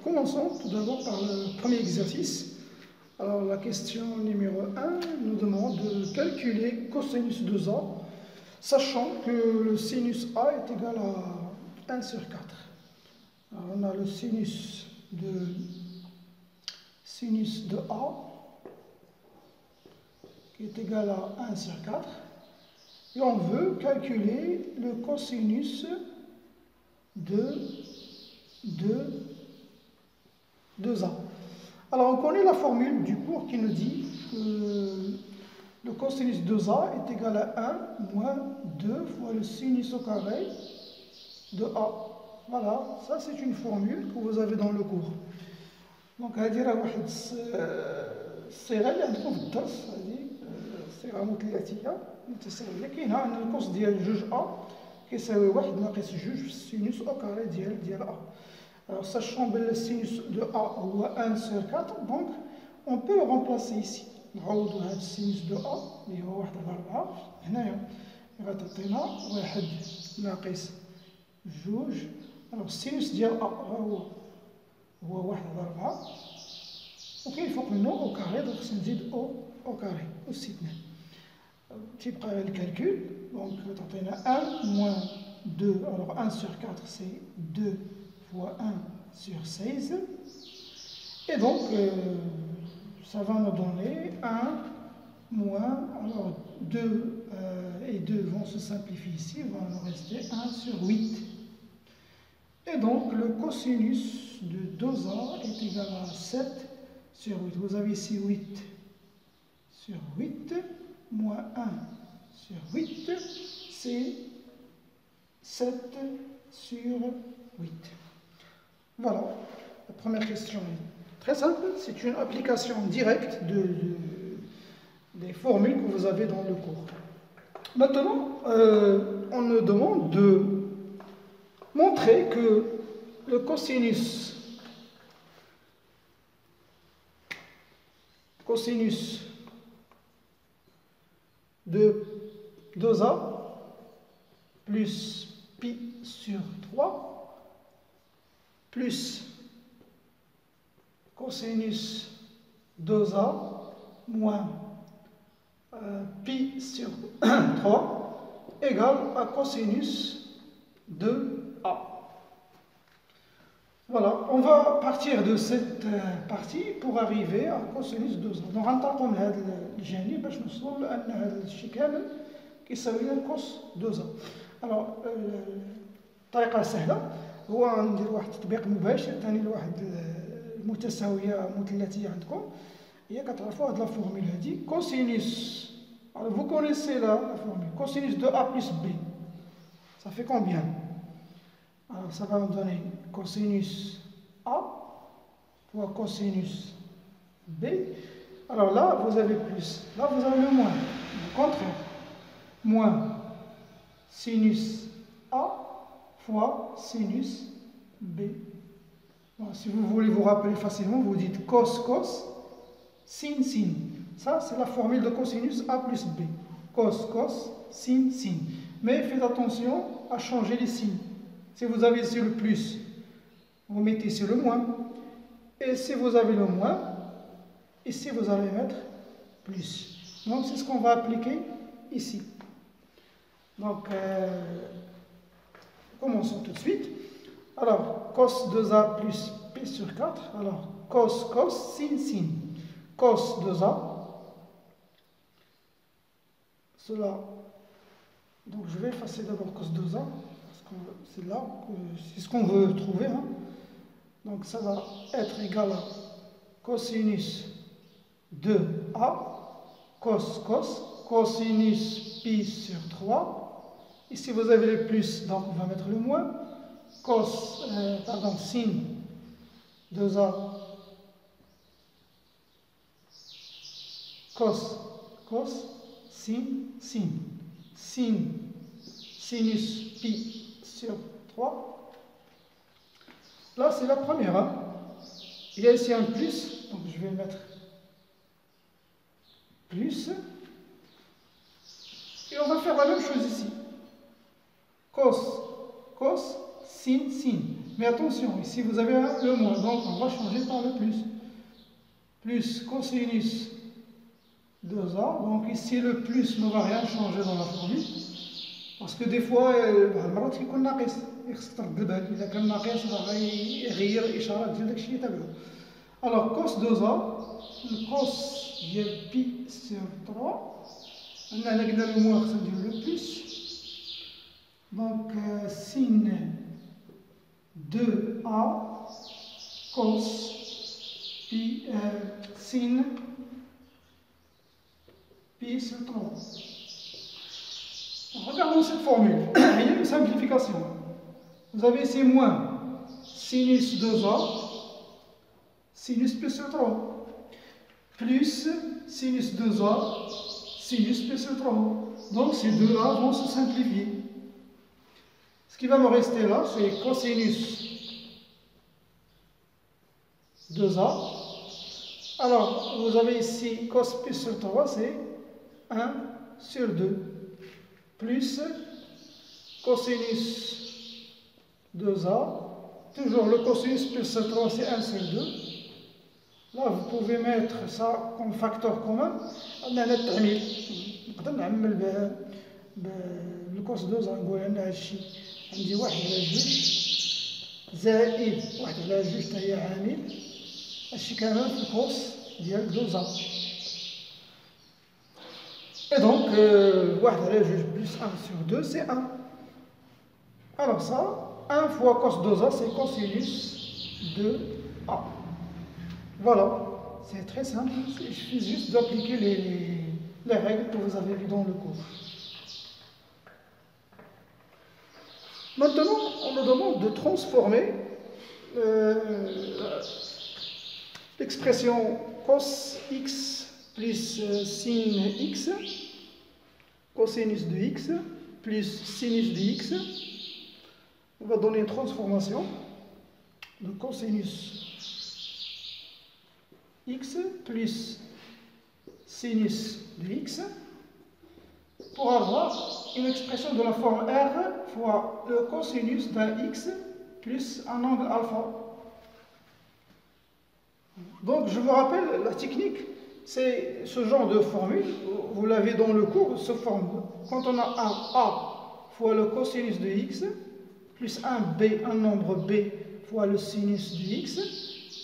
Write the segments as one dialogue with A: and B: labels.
A: Commençons tout d'abord par le premier exercice. Alors, la question numéro 1 nous demande de calculer cosinus de A, sachant que le sinus A est égal à 1 sur 4. Alors, on a le sinus de A qui est égal à 1 sur 4. Et on veut calculer le cosinus de 2A. Alors, on connaît la formule du cours qui nous dit que le cosinus de 2A est égal à 1 moins 2 fois le sinus au carré de A. Voilà, ça c'est une formule que vous avez dans le cours. Donc, هذه راه واحد الصيغه اللي عندكم في الدرس، هذه صيغه مثلثيه متساويه كاينه ان الكوس ديال جوج A كيساوي 1 ناقص جوج في السينوس او كاري ديال A. Alors, sachant que le sinus de A est 1 sur 4, donc on peut le remplacer ici. نعوضوا هذا السينوس de A اللي هو 1 على 4 هنايا غتعطينا 1 ناقص جوج. alors السينوس ديال A هو 1 على 4 وكاين فوق منه او كاري، دونك خصنا نزيد او كاري أس 2. تيبقى غير الكالكول، دونك تعطينا 1 moins 2. alors 1 sur 4 c'est 2 fois 1 sur 16. Et donc, ça va nous donner 1 moins, alors 2 et 2 vont se simplifier ici, il va nous rester 1 sur 8. Et donc, le cosinus de 2A est égal à 7 sur 8. Vous avez ici 8 sur 8, moins 1 sur 8, c'est 7 sur 8. Voilà, la première question est très simple, c'est une application directe des formules que vous avez dans le cours. Maintenant, on nous demande de montrer que le cosinus de 2A plus pi sur 3 plus cosinus 2A moins pi sur 3 égale à cosinus de A. Voilà, on va partir de cette partie pour arriver à cosinus 2A. Donc, ننطلقوا من هذا الجانب باش نوصلوا لأن هذا الشيء كامل كيساوي لنا كوس 2A. alors الطريقة سهلة، هو ندير واحد التطبيق مباشر ثاني لواحد المتساويه مثلثيه عندكم، هي كتعرفوا هاد لا فورمول هادي كوسينوس. alors vous connaissez la formule cosinus de A plus B, ça fait combien? alors ça va nous donner cosinus A fois cosinus B. alors là vous avez plus, là vous avez le moins, au contraire, moins sinus A fois sinus B. Bon, si vous voulez vous rappeler facilement, vous dites cos, cos, sin, sin. Ça, c'est la formule de cosinus A plus B. Cos, cos, sin, sin. Mais faites attention à changer les signes. Si vous avez ici le plus, vous mettez ici le moins. Et si vous avez le moins, ici vous allez mettre plus. Donc, c'est ce qu'on va appliquer ici. Donc, commençons tout de suite. Alors, cos 2A plus pi sur 4. Alors, cos, cos, sin, sin. Cos 2A. Cela. Donc, je vais effacer d'abord cos 2A. Parce que c'est là, c'est ce qu'on veut trouver. Hein. Donc, ça va être égal à cosinus 2A. Cos, cos. Cosinus pi sur 3. Ici, vous avez le plus, donc on va mettre le moins. Sin 2A cos, cos, sin, sin. Sin, sinus pi sur 3. Là, c'est la première. Hein. Il y a ici un plus, donc je vais mettre plus. Et on va faire la même chose ici. Cos, cos, sin, sin. Mais attention, ici vous avez le moins, donc on va changer par le plus. Plus cosinus 2a, donc ici le plus ne va rien changer dans la formule. Parce que des fois, المرات كيكون ناقص، خصك ترد البال، إذا كان ناقص راه غيغير الإشارات ديال داكشي اللي تابعو. Alors cos 2a, le cos ديال بي سير 3. هنا قلنا le moins خصنا نديرو le plus. Donc sin 2a cos pi sin pi sur 3. Regardons cette formule. Il y a une simplification. Vous avez ici moins sinus 2a, sinus pi sur 3, plus sinus 2a, sinus pi sur 3. Donc ces deux-là vont se simplifier. Ce qui va me rester là, c'est cosinus 2a. Alors, vous avez ici cos pi sur 3, c'est 1 sur 2. Plus cosinus 2a, toujours le cosinus plus 3 c'est 1 sur 2. Là vous pouvez mettre ça comme facteur commun. On a التعميل نقدر نعمل بالكوس 2 نقول ان هادشي عندي 1 على 2 زائد 1 على 2 حتى هي عامل هادشي كامل في الكوس ديال 2. Et donc, 1 على 2 plus 1 sur 2, c'est 1. Alors ça, 1 fois cos 2a, c'est cosinus 2a. Voilà, c'est très simple. Il suffit juste d'appliquer les règles que vous avez vues dans le cours. Maintenant, on nous demande de transformer l'expression cos x plus sin x, cosinus de x, plus sinus de x. On va donner une transformation de cosinus x plus sinus de x pour avoir une expression de la forme r fois le cosinus d'un x plus un angle alpha. Donc je vous rappelle la technique. C'est ce genre de formule, vous l'avez dans le cours, se forme quand on a un a fois le cosinus de x, plus un b, un nombre b fois le sinus de x,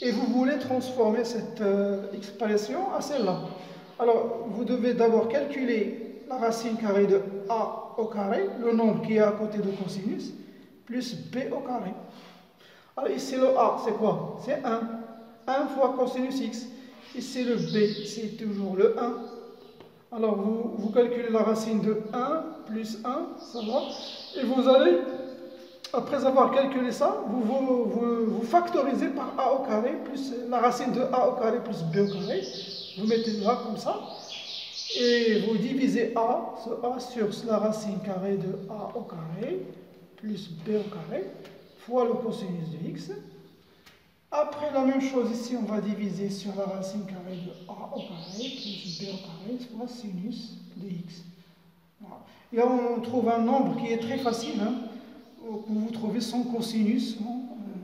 A: et vous voulez transformer cette expression à celle-là. Alors, vous devez d'abord calculer la racine carrée de a au carré, le nombre qui est à côté de cosinus, plus b au carré. Alors ici le a, c'est quoi? C'est 1. 1 fois cosinus x. Ici le b, c'est toujours le 1. Alors vous calculez la racine de 1 plus 1, ça va. Et vous allez, après avoir calculé ça, vous factorisez par a au carré plus la racine de a au carré plus b au carré. Vous mettez là comme ça. Et vous divisez a, ce a sur la racine carrée de a au carré plus b au carré fois le cosinus de x. Après la même chose ici, on va diviser sur la racine carrée de a au carré plus b au carré fois sinus de x. Voilà. Et là, on trouve un nombre qui est très facile, hein, que vous trouvez sans cosinus, hein,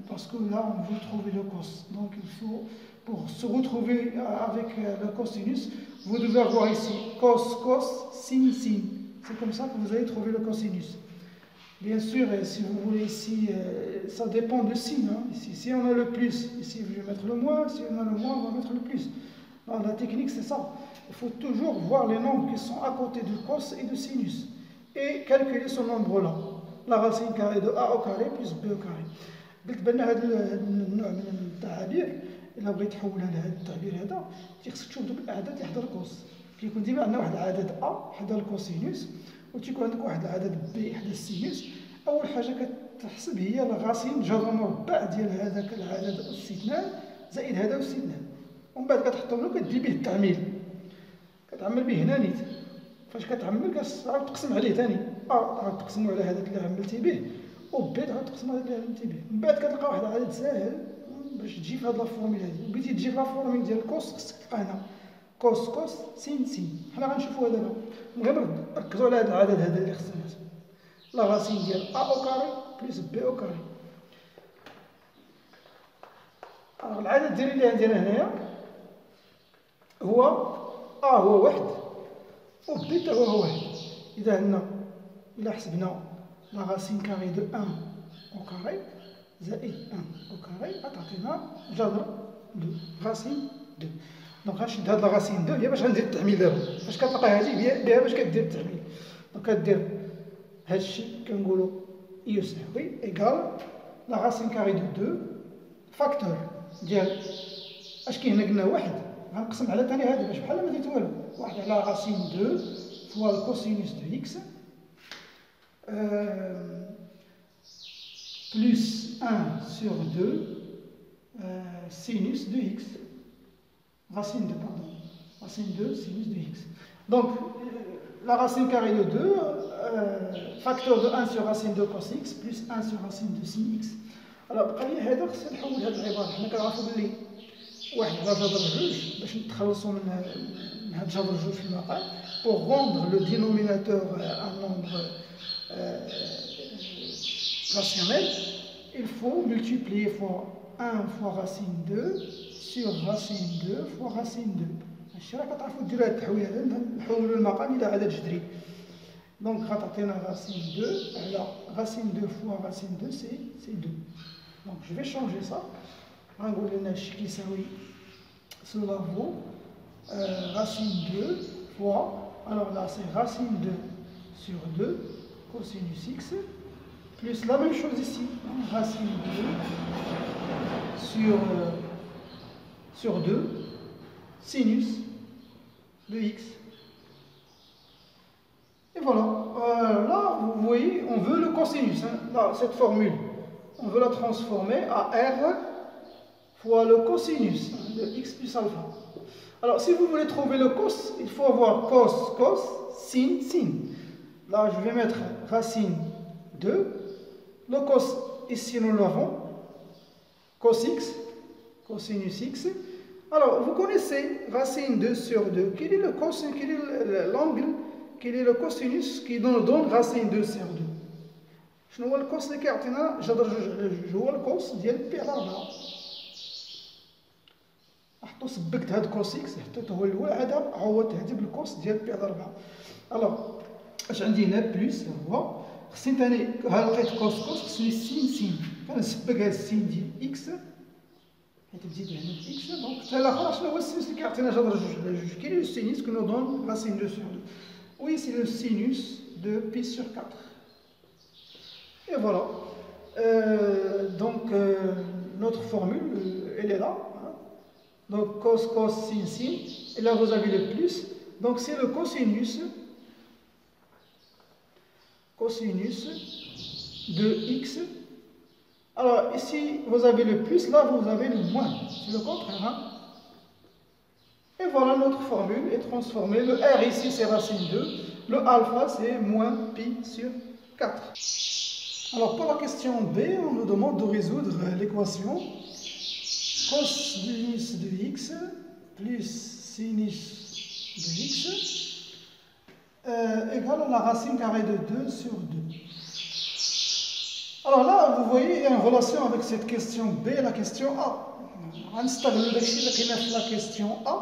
A: parce que là, on veut trouver le cos. Donc, il faut, pour se retrouver avec le cosinus, vous devez avoir ici cos, cos, sin, sin. C'est comme ça que vous allez trouver le cosinus. Bien sûr, si vous voulez ici, ça dépend de sin. Hein. Ici, si on a le plus, ici je vais mettre le moins, si on a le moins, on va mettre le plus. Alors, la technique, c'est ça. Il faut toujours voir les nombres qui sont à côté de cos et de sinus. Et calculer ce nombre-là. La racine carrée de a au carré plus b au carré. قلت بان هذا النوع من التعابير الا بغيت تحولها لهذا التعبير هذا خصك تشوف دوك الاعداد اللي حدا الكوس. كيكون ديما عندنا واحد العدد ا حدا الكوسينوس وتيكون عندك واحد العدد بي حدا السينوس. اول حاجه كتحسب هي الغاسين جذر مربع ديال هذاك العدد الاستثناء زائد هذا الاستثناء، ومن بعد كتحطهم له كدير به التعميل، كتعمل به هنا نيت. فاش كتعمل كتعاود تقسم عليه ثاني تعاود تقسمو على هذاك اللي عملتي به، وبي تعاود تقسم على هذاك اللي عملتي به. من بعد كتلقى واحد العدد ساهل باش تجي في هاد لافورميل هادي. بغيتي تجي في لافورميل ديال الكوس خصك تلقى هنا كوس كوس سين سين. حنا غنشوفوها دابا، غير ركزوا على هاد العدد هذا اللي خصنا نحسب. لا راسين ديال ا او كاري بلس بي او كاري. العدد ديالي اللي عندي انا هنايا هو هو واحد و بي حتى هو واحد. اذا عندنا الا حسبنا لا راسين كاري دو 1 او كاري زائد 1 او كاري غتعطينا جذر 2 راسين 2. دونك غنشد هاد لا راسين 2 هي باش غندير التعميل دابا. فاش كتلقى هذه بها باش كدير التعميل. دونك كدير هادشي كنقولوا يساوي ايكال لا راسين كاري دو 2 فاكتور ديال اش كاين هنا قلنا واحد غنقسم على ثاني هذا باش بحال ما درت والو. واحد على راسين 2 فوا الكوسينوس دو اكس plus 1 sur 2 sinus de x. Racine de, pardon. Racine de sinus de x. Donc, la racine carrée de 2, facteur de 1 sur racine de cos x, plus 1 sur racine de sin x. Alors, بقى لي هذا خصنا نحول هذه العبارة. حنا كنعرفوا بلي واحد على جذر جوج باش نتخلصوا من هاد جذر جوج في المقام. Pour rendre le dénominateur un nombre rationnel, il faut multiplier fois 1 fois racine 2 sur racine 2 fois racine 2. هادشي راه كتعرفوا ديروا هاد التحويل هذا نحولوا المقام الى عدد جذري. دونك غتعطينا racine 2 على racine 2 fois racine 2 c'est 2. Donc je vais changer ça. غنقول لنا هادشي كيساوي cela vaut racine 2 fois, alors là c'est racine 2 sur 2 cosinus x plus la même chose ici, racine 2 sur 2 sinus de x. Et voilà, là vous voyez, on veut le cosinus, hein. Là, cette formule, on veut la transformer à r fois le cosinus de x plus alpha. Alors si vous voulez trouver le cos, il faut avoir cos, cos, sin, sin. Là je vais mettre racine 2. Le cos, ici nous l'avons, cos x, cosinus x. Alors, vous connaissez racine 2 sur 2. Quel est le cos, quel est l'angle, quel est le cosinus qui nous donne racine 2 sur 2. شنو هو الكوس اللي كيعطينا جذر جوج؟ هو الكوس ديال بي على 4. حطو سبكت هاد كوس اكس حطيته هو الاول عاد عوضت هادي بالكوس ديال بي على 4. الوغ اش عندي هنا بلس هو خصني ثاني ها لقيت كوس كوس خصني سين سين كنسبق هاد السين ديال اكس حيت بديت هنا باكس. دونك حتى الاخر شنو هو السينوس اللي كيعطينا جذر جوج على جوج؟ كاين لو سينوس كو نو دون راسين 2 sur 2. Oui, c'est le sinus de pi sur 4. Et voilà. Donc notre formule, elle est là. Hein. Donc cos, cos, sin, sin. Et là vous avez le plus. Donc c'est le cosinus de x. Alors ici vous avez le plus, là vous avez le moins. C'est le contraire. Hein. Et voilà notre formule est transformée. Le r ici c'est racine 2. Le alpha c'est moins pi sur 4. Alors pour la question B, on nous demande de résoudre l'équation cosinus de x plus sinus de x égale à la racine carrée de 2 sur 2. Alors là, vous voyez, il y a une relation avec cette question B et la question A. On نستغل داكشي اللي كاين في la question A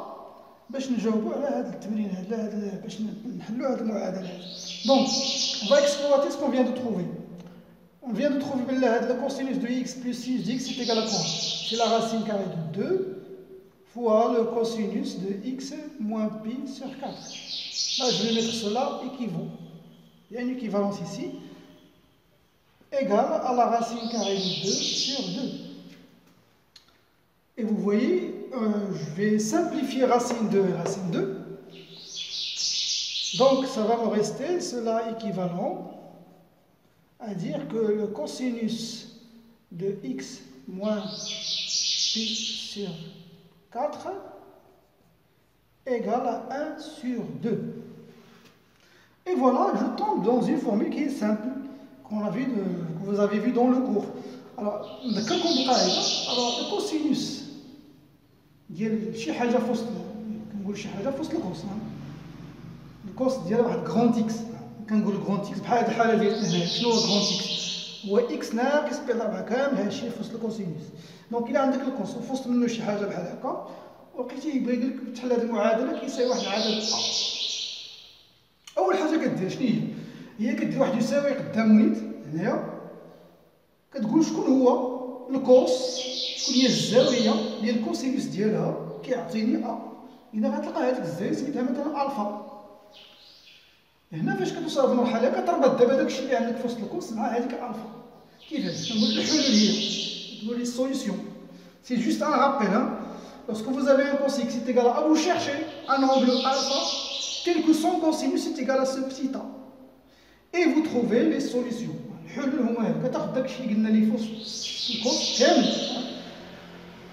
A: باش نجاوبوا على هذا التمرين هذا باش نحلوا هذه المعادله هذه. Donc, on va exploiter ce qu'on vient de trouver. On vient de trouver le cosinus de x plus sinus de x est égal à quoi? C'est la racine carrée de 2 fois le cosinus de x moins pi sur 4. Là, je vais mettre cela équivaut. Il y a une équivalence ici. Égale à la racine carrée de 2 sur 2. Et vous voyez, je vais simplifier racine 2 et racine 2. Donc, ça va me rester cela équivalent à dire que le cosinus de x moins pi sur 4 égale à 1 sur 2. Et voilà, je tombe dans une formule qui est simple, que vous avez vu dans le cours. Alors, alors le cosinus ديال شي حاجه في وسط كنقول شي حاجه في وسط الكوس. الكوس ديال واحد غراند اكس كنقول غراند اكس بحال هاد الحاله ديال هنا. شنو هو غراند اكس؟ هو إكس ناقص بي على 4 كامل هادشي اللي في وسط الكوسينوس. دونك إلا عندك الكوس وفي وسط منو شي حاجة بحال هكا ولقيتيه يبغي يقولك تحل هاد المعادلة كيساوي واحد العدد أ. أول حاجة كدير شنو هي؟ هي كدير واحد يساوي قدام وليد هنايا كتقول شكون هو الكوس، شكون هي الزاوية ديال الكوسينوس ديالها كيعطيني أ. إذا غتلقى هاديك الزاوية سميتها مثلا ألفا. هنا فاش كتوصل لهاد المرحلة كتربط دابا داكشي اللي عندك في وسط الكوس مع هاديك ألفا. كيفاش؟ كنقول الحلول هي تقول لي السوليسيون. سي جوست ان رابيل hein. Lorsque vous avez un cos x est égal à vous cherchez un angle alpha tel que son cosinus est égal à ce petit a. Et vous trouvez les solutions. الحلول هما هادو كتاخد داكشي اللي قلنا ليه في وسط الكوس كامل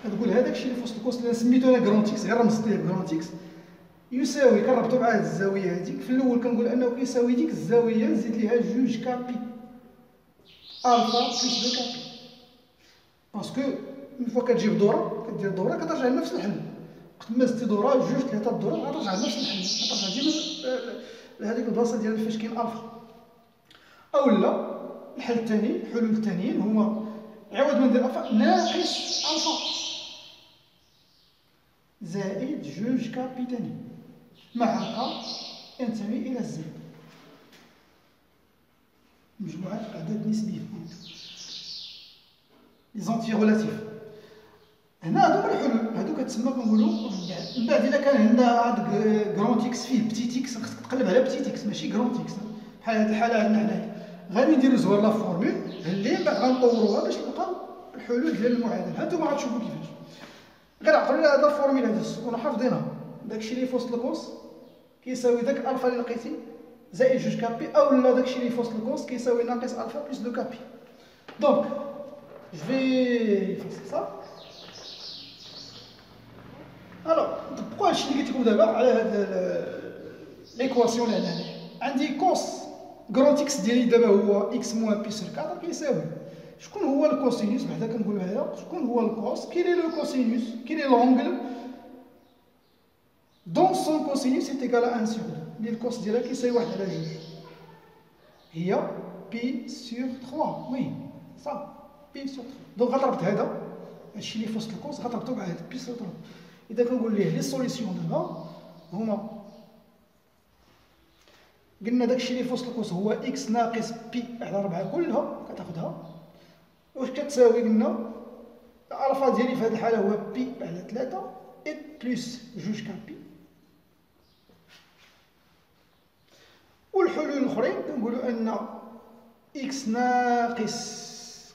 A: كتقول هذاك الشيء اللي في وسط الكوس اللي سميتو انا كرونت اكس غير رمزت ليه كرونت اكس يساوي كنربطو مع هاد الزاويه هذيك. في الاول كنقول انه كيساوي ديك الزاويه نزيد ليها جوج كابي الفا بلس دو كابي باسكو اون فوا كتجيب دوره كدير دوره كترجع لنفس الحل. وقت ما زدتي دوره جوج ثلاثه دوره غترجع لنفس الحل غترجع ديما لهذيك البلاصه ديال فاش كاين الفا. اولا الحل الثاني الحلول الثانيين هما عوض ما ندير الفا ناقص الفا زائد جوج كابي تاني مع ك ينتمي الى الزد مجموعه الاعداد النسبيه لي زونتي ريلاتيف. هنا هادو الحلول هادو كتسمى كنقولوا من بعد الا كان عندنا هاد كرونت اكس فيه بتيت اكس خصك تقلب على بتيت اكس ماشي كرونت اكس. بحال هاد الحاله عندنا حنايا غادي نديرو زوار لا فورمول اللي من بعد غنطوروها باش نلقاو الحلول ديال المعادله. هانتوما غتشوفوا كيفاش غير عقلوا لي هذا الفورميلا هذا تكونوا حافظينها. داكشي اللي في وسط الكوس كيساوي داك الفا اللي لقيتي زائد جوج كابي اولا داكشي اللي في وسط الكوس كيساوي ناقص الفا بلس دو كابي. دونك جو في فاسي صا. الوغ نطبقوا هادشي اللي قلت لكم دابا على هاد ليكواسيون اللي عندنا. عندي كوس كرونت اكس ديالي دابا هو اكس موان بي سور 4 كيساوي شكون هو الكوسينوس. بعدا كنقولوا هذا شكون هو الكوس كيل لو كوسينوس كيل لونغل دون سون كوسينوس est égal à 1 sur 2 اللي الكوس ديالها كيساوي 1 على 2 هي بي سور 3 وي صا بي سور 3. دونك غتربط هذا هادشي اللي في وسط الكوس غتربطو مع هذا بي سور 3. اذا كنقول ليه لي سوليسيون دابا هما قلنا داكشي اللي في وسط الكوس هو اكس ناقص بي على 4 كلها كتاخدها واش كتساوي. قلنا الالفا ديالي في هذه الحاله هو بي على 3 اي بلس جوج كابي. والحلول الاخرين كنقولوا ان اكس ناقص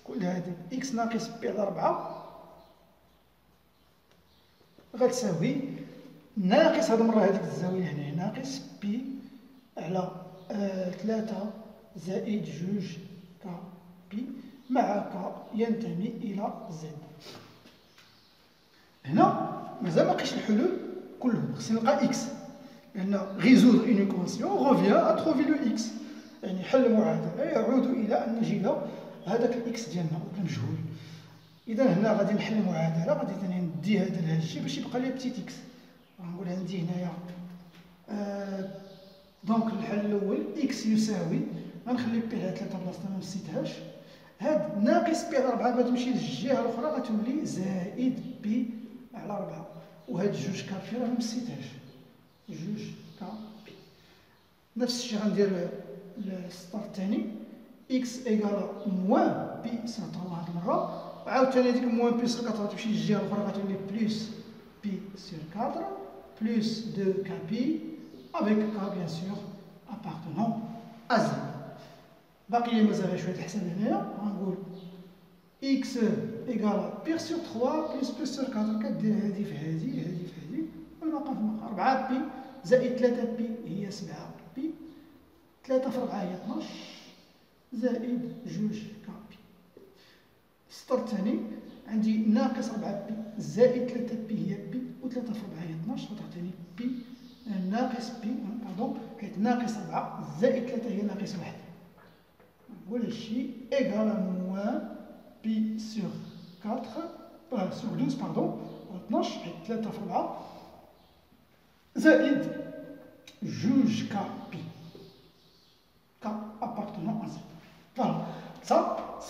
A: كل هذه اكس ناقص بي على 4 غتساوي ناقص هذه المره هذيك الزاويه هنا ناقص بي على 3 زائد جوج كابي مع ك ينتمي الى زد. هنا مازال ما لقيتش الحلول كلهم خصني نلقى اكس لان ريزودر اون ايكواسيون غوفيان ا تروفي لو اكس يعني حل معادله يعود الى ان نجد هذاك الاكس ديالنا المجهول. اذا هنا غادي نحل المعادله غادي ثاني ندي هذا لهذا الشيء باش يبقى لي بتيت اكس. غنقول عندي هنايا دونك الحل الاول اكس يساوي غنخلي بي على 3 بلاصه ما نسيتهاش هاد ناقص بي على 4 غتمشي للجهه الاخرى غتولي زائد بي على 4 وهاد جوج كابي راه ما نسيتهاش جوج كابي. نفس الشيء غندير السطر الثاني اكس ايكال موان بي سور 3 واحد المره عاوتاني هذيك موان بي سور 4 غتمشي للجهه الاخرى غتولي بلس بي سور 4 بلس 2 كابي avec k bien sûr appartenant à z. باقي مازال شويه الحساب هنايا غنقول x ايكال بي سور 3 بلس بي سور 4 كدير هذه في هذه هذه في هذه والمقام في المقام 4 بي زائد 3 بي هي 7 بي 3 في 4 هي 12 زائد جوج كابي. السطر الثاني عندي ناقص 4 بي زائد 3 بي هي بي و3 في 4 هي 12 وتعطيني بي ناقص بي باردون حيت ناقص 4 زائد 3 هي ناقص 1 نقول هادشي ايكال موان بي سور 4 سور 12 باردون 12 حيت 3 في 4 زائد جوج كا بي كا appartenant à z. Voilà, ça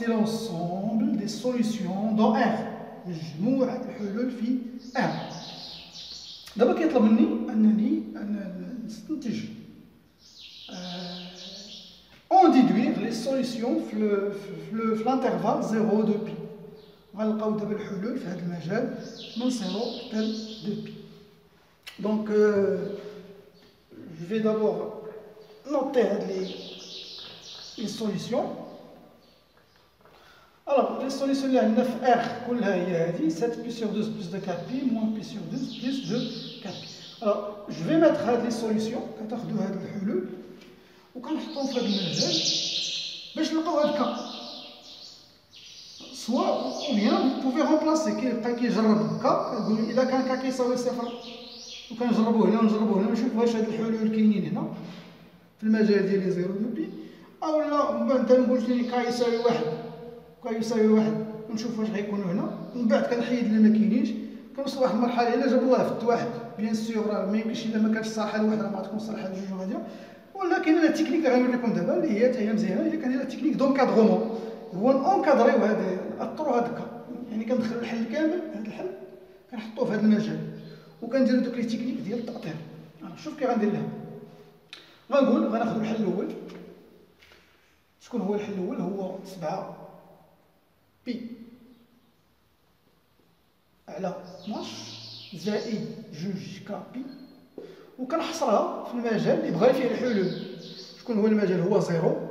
A: c'est l'ensemble des solutions dans R. مجموعة الحلول في R. دابا كيطلب مني أنني نستنتج on déduire les solutions في l'intervalle 0 de pi. غنلقاو دابا الحلول في هذا المجال من 0 حتى 2 pi. Donc je vais d'abord noter les solutions. Alors, les solutions, il y a 9R, c'est 7 pi sur 12 plus de 4 pi, moins pi sur 12 plus de 4 pi. Alors, je vais mettre les solutions, quand on a le hulul, ou quand on fait le gel, je vais le cas. Soit, ou bien, vous pouvez remplacer كي جرب الكا، يقول إذا كان كا كيساوي صفر، وكنجربوه هنا ونجربوه هنا نشوف واش هاد الحلول كاينين هنا في المجال ديالي 0 دو بي، أو لا من بعد نقول لي كا يساوي واحد. يساوي واحد ونشوف واش غيكونوا هنا، ومن بعد كنحيد اللي ما كاينينش، كنوصل لواحد المرحله الا جاب الله في واحد بيان سيغ راه ما يمكنش الا ما كانش صالحه لواحد راه ما تكون صالحه لجوج غاديه. ولكن انا التكنيك اللي غنوريكم دابا اللي هي حتى هي مزيانه، هي كندير التكنيك دونكادغومون، هو نونكادريو هذا ناطرو هذا الكا، يعني كندخل الحل كامل، هذا الحل كنحطوه في هذا المجال وكنديرو دوك لي تكنيك ديال التاطير. شوف كي غندير لها، غناخذ الحل الاول. شكون هو الحل الاول؟ هو 7 بي على 12 زائد جوج كا بي، وكنحصرها في المجال اللي بغا فيه الحلول. شكون هو المجال؟ هو 0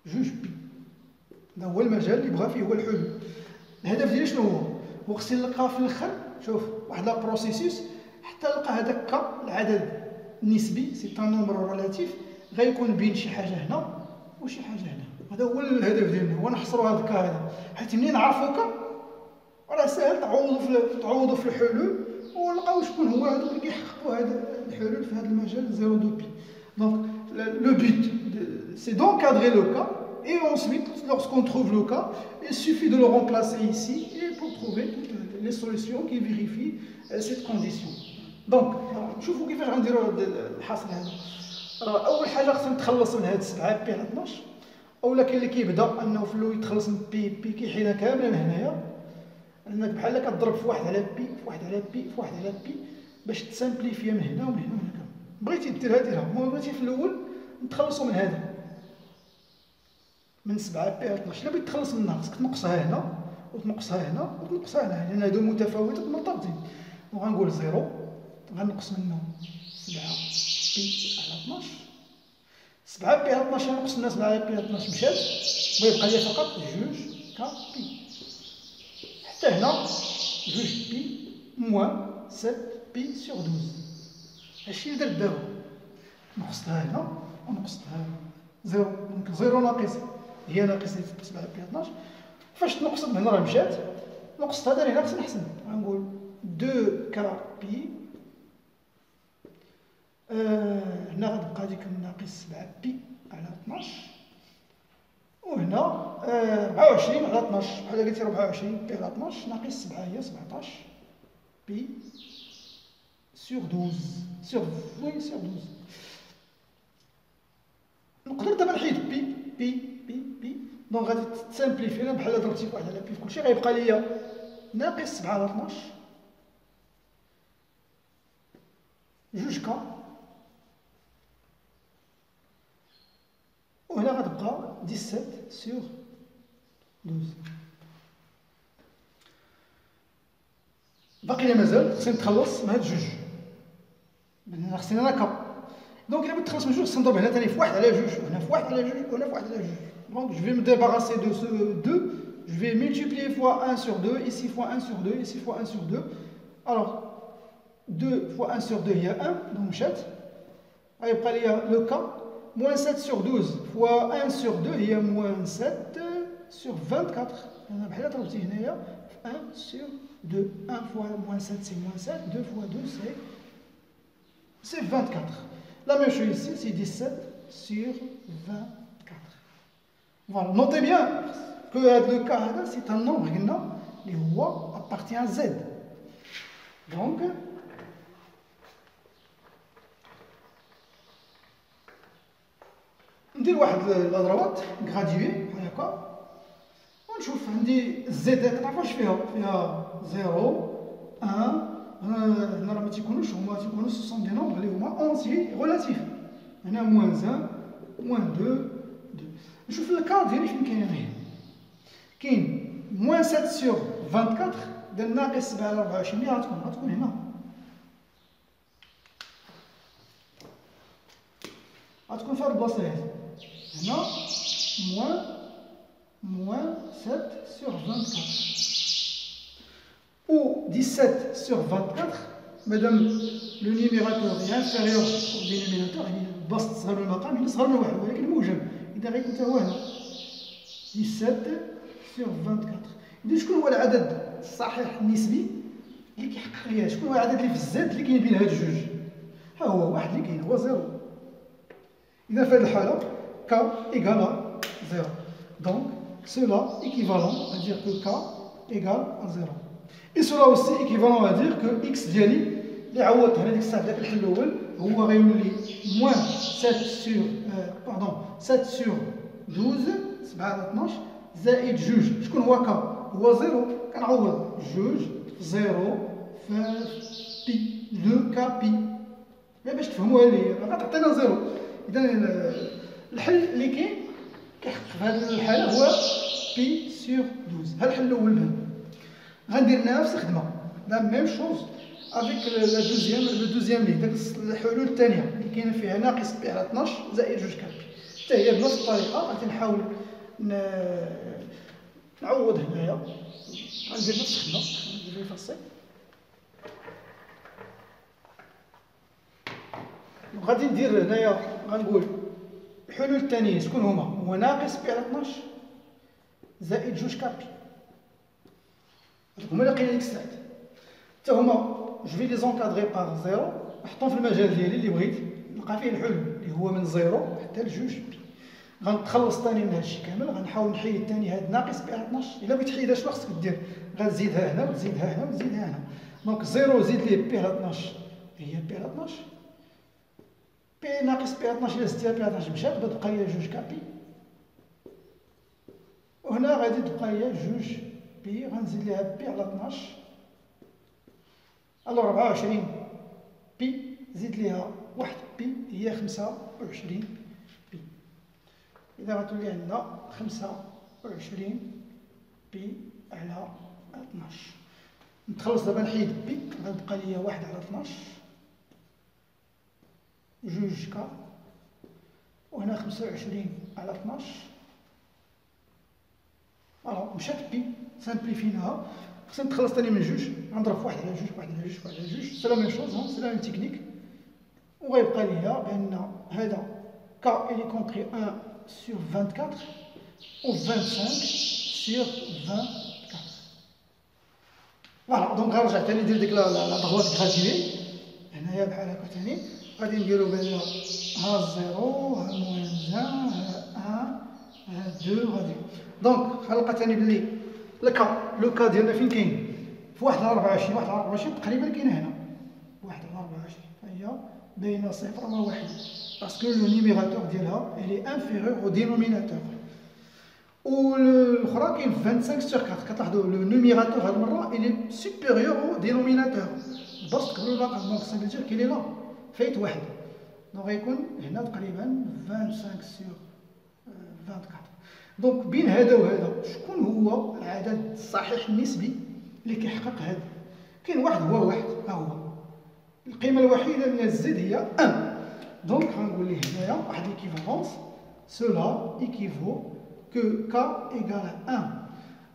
A: جوج بي، هذا هو المجال اللي بغا فيه هو الحلول. الهدف ديالي شنو هو؟ هو خصني نلقى في الاخر، شوف واحد لا بروسيسوس حتى نلقى هذاك كا العدد النسبي، سي ان نومبر ريلاتيف، غيكون بين شي حاجه هنا وشي حاجه هنا. هذا هو الهدف ديالنا، هو نحصروا هذا الكا هذا، حيت منين نعرفوا كا راه ساهل تعوضوا في الحلول ونلقاو شكون هو هذوك اللي كيحققوا هذا الحلول في هذا المجال 0 دو بي. دونك لو بوت سي d'encadrer le cas et ensuite lorsqu'on trouve le cas il suffit de le remplacer ici et pour trouver toutes les solutions qui vérifient cette condition. دونك شوفوا كيفاش غنديروا الحاصل هذا. راه اول حاجه خصنا نتخلص من هاد 7 بي على 12، اولا كاين اللي كيبدا انه في الاول يتخلص من بي كيحيدها كامله من هنايا، انك بحال كتضرب في واحد على بي في واحد على بي في واحد على بي باش تسامبليفيا من هنا ومن هنا ومن هنا. بغيتي ديرها ديرها، ما بغيتي في الاول نتخلصوا من هذا من 7 بي على 12. الا بغيت تخلص منها خصك تنقصها هنا وتنقصها هنا وتنقصها هنا، لان هادو متفاوتات مرتبطين. وغنقول 0 غنقص منهم 7 بي على 12. 7 بي على 12 نقص منها 7 بي على 12 مشات، ويبقى لي فقط جوج كا بي. حتى هنا جوج بي موان 7 بي سور 12. هادشي اللي درت دابا، نقصتها هنا ونقصتها 0. دونك 0 ناقص هي ناقص 7 بي على 12. فاش تنقصت من هنا راه مشات، نقصت هذا هنا خصني نحسن، غنقول 2 كا بي. هنا غتبقى ديك ناقص 7 بي على 12، وهنا 24 على 12 بحال قلتي 24 بي على 12 ناقص 7 هي 17 بي سور 12 سور 12. نقدر دابا نحيد بي بي بي بي، دونك غادي تسامبليفي بحال ضربتي في واحد على بي في كلشي، غيبقى ليا ناقص 7 على 12 جوج كا، وهنا غتبقى 17 سور 12. باقي لي مازال خصني نتخلص من هاد جوج، لان خصني انا كا. دونك الا بغيت نتخلص من جوج خصني نضرب هنا ثاني في واحد على جوج، وهنا في واحد على جوج، وهنا في واحد على جوج. دونك je vais me débarrasser de ce 2, je vais multiplier fois 1 sur 2, ici fois 1 sur 2, ici fois 1 sur 2. Alors 2 fois 1 sur 2 هي 1 donc مشات، غيبقى ليا لو كا moins 7 sur 12 fois 1 sur 2 هي moins 7 sur 24. انا بحال ضربتي هنايا في 1 sur 2. 1 fois moins 7 c'est moins 7, 2 fois 2 c'est 24. La même chose ici, c'est 17 sur 24. Voilà, notez bien que le cas c'est un nombre qui appartient à Z. Donc, ندير واحد الاضرابات غراديوي هكا. شوف عندي الزيدات تعرف واش فيها 0 1 هنا راه ما تيكونوش هما تيكونوا سوسون دي نومبر اللي هما اونتي ريلاتيف. هنا موان 1 موان 2 نشوف الكا ديالي فين كاين هنايا. كاين موان 7 سور 24 ديال ناقص 7 على 24 اللي غتكون هنا. غتكون في هاد البلاصه هادي. هنا موان 7 sur 24 ou 17 sur 24 madame le numérateur est inférieur au dénominateur يعني البسط صغر من المقام يعني صغر من واحد ولكن موجب اذا غيكون حتى هو هنا 17 sur 24. اذا شكون هو العدد الصحيح النسبي اللي كيحقق ليها؟ شكون هو العدد اللي في الزاد اللي كاين بين هاد الجوج؟ ها هو واحد اللي كاين هو 0. اذا في هذه الحاله k égale 0 donc cela équivalent à dire que k égale à 0. Et cela aussi équivalent à dire que x ديالي اللي عوضت على ديك الساعه داك الحل الاول هو غيولي موان 7 sur 12 7 على 12 زائد جوج. شكون هو ك؟ هو 0. كنعوض جوج 0 في بي 2 ك بي باش تفهموها لي غتعطينا 0. اذا الحل اللي كاين كيحقق في هذه الحاله هو بي سور 12. هذا الحل الاول بان غندير نفس الخدمه لا ميم شوز افيك لو دوزيام لي داك الحلول الثانيه اللي كاينه فيها ناقص بي على 12 زائد جوج كابي حتى هي بنفس الطريقه. غادي نحاول نعوض هنايا غندير نفس الخدمه ندير لي فاصي غادي ندير هنايا غنقول الحلول الثانيه شكون هما؟ هو ناقص بي على 12 زائد جوج كابي هما اللي لقينا ديك الساعه حتى هما جو في لي زونكادري باغ 0 نحطهم في المجال ديالي اللي بغيت نلقى فيه الحل اللي هو من 0 حتى لجوج بي. غنتخلص ثاني من هادشي كامل غنحاول نحيد ثاني هاد ناقص بي على 12. الا بغيت تحيدها شنو خصك دير؟ غتزيدها هنا وتزيدها هنا وتزيدها هنا. دونك 0 زيد ليه بي على 12 هي بي على 12 بي ناقص بي على 12 الا زدتيها بي على 12 مشات غتبقى ليا جوج كابي وهنا غادي تبقى ليا جوج بي غنزيد ليها بي على 12 الوغ 24 بي زيد ليها واحد بي هي 25 بي. إذا غتولي عندنا 25 بي على 12. نتخلص دابا نحيد بي غتبقى ليا واحد على 12 جوج كا وهنا 25 على 12 فوالا مشات بي سامبليفيناها. خصنا نتخلص ثاني من جوج غنضرب في واحد على جوج واحد على جوج واحد على جوج سي لا ميم شوز سي لا ميم تكنيك وغيبقى ليا بان هذا كا إلي كومبري 1 sur 24 ou 25 sur 24. فوالا دونك غنرجع ثاني ندير ديك لا ضغوات غراتيوي هنايا بحال هكا ثاني غادي نديرو بان ها 0 ها موان 1 ها 1 ها 2 غادي. دونك غنلقى ثاني بلي لو كا ديالنا فين كاين؟ في 1 على 24 1 على 24 تقريبا كاينه هنا 1 على 24 فهي بين 0 و 1 باسكو لو نيميراتور ديالها إلي انفيريور او دينوميناتور. والاخرى كاين 25 sur 4 كتلاحظوا لو نيميراتور هاد المره إلي سوبيريور او دينوميناتور البسط قبل الرقم دونك سا فيدير كاين لا فايت واحد دونك غيكون هنا تقريبا 25 sur 24. دونك بين هذا وهذا شكون هو العدد الصحيح النسبي اللي كيحقق هذا؟ كاين واحد هو واحد ها هو القيمه الوحيده من الزد هي 1. دونك غنقول ليه هنايا واحد ليكيفالونس سولا ايكيفو كو كا ايكال 1.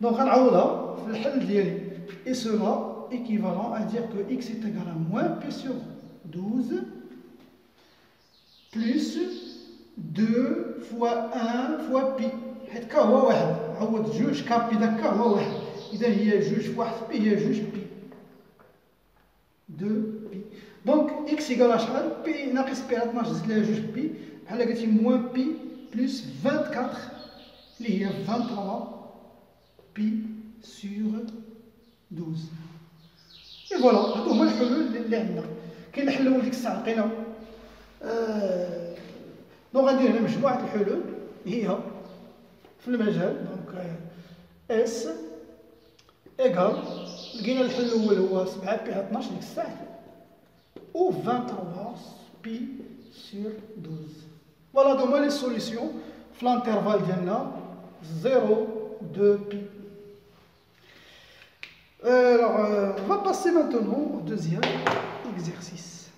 A: دونك غنعوضها في الحل ديالي اي سولا équivalent à dire que x est égal à moins p sur 12 plus 2 fois 1 fois pi. حيت كا هو واحد عوض جوج كا بي داك كا هو واحد اذا هي جوج في واحد بي هي جوج بي 2 بي. دونك اكس ايكال شحال؟ بي ناقص بي على 12 زيد لها جوج بي بحال قلتي موان بي بلس 24 اللي هي 23 بي سور 12. اي فوالا هادو هما الحلول اللي عندنا. كاين الحل الاول ديك الساعه لقينا دونك غندير هنا مجموعه الحلول هي في المجال. دونك S égale, لقينا الحل الأول هو 7 بي على 12 ديك الساعة و 23 بي sur 12. فوالا هادوما لي سوليسيون في الانترفال ديالنا 0 2 بي. Alors, on va passer maintenant au deuxième exercice.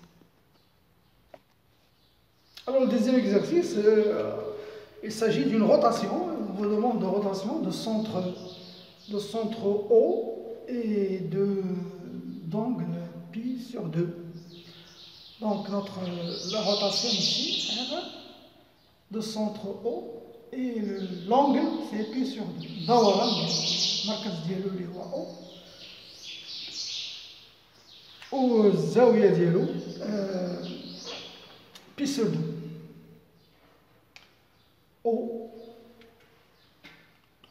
A: Alors, le deuxième exercice, il s'agit d'une rotation. On vous demande de rotation de centre O et d'angle pi sur 2. Donc, la rotation ici, R, de centre O, et l'angle, c'est pi sur 2. Dawara, marquage dialo li huwa O. والزاوية ديالو بي سور 2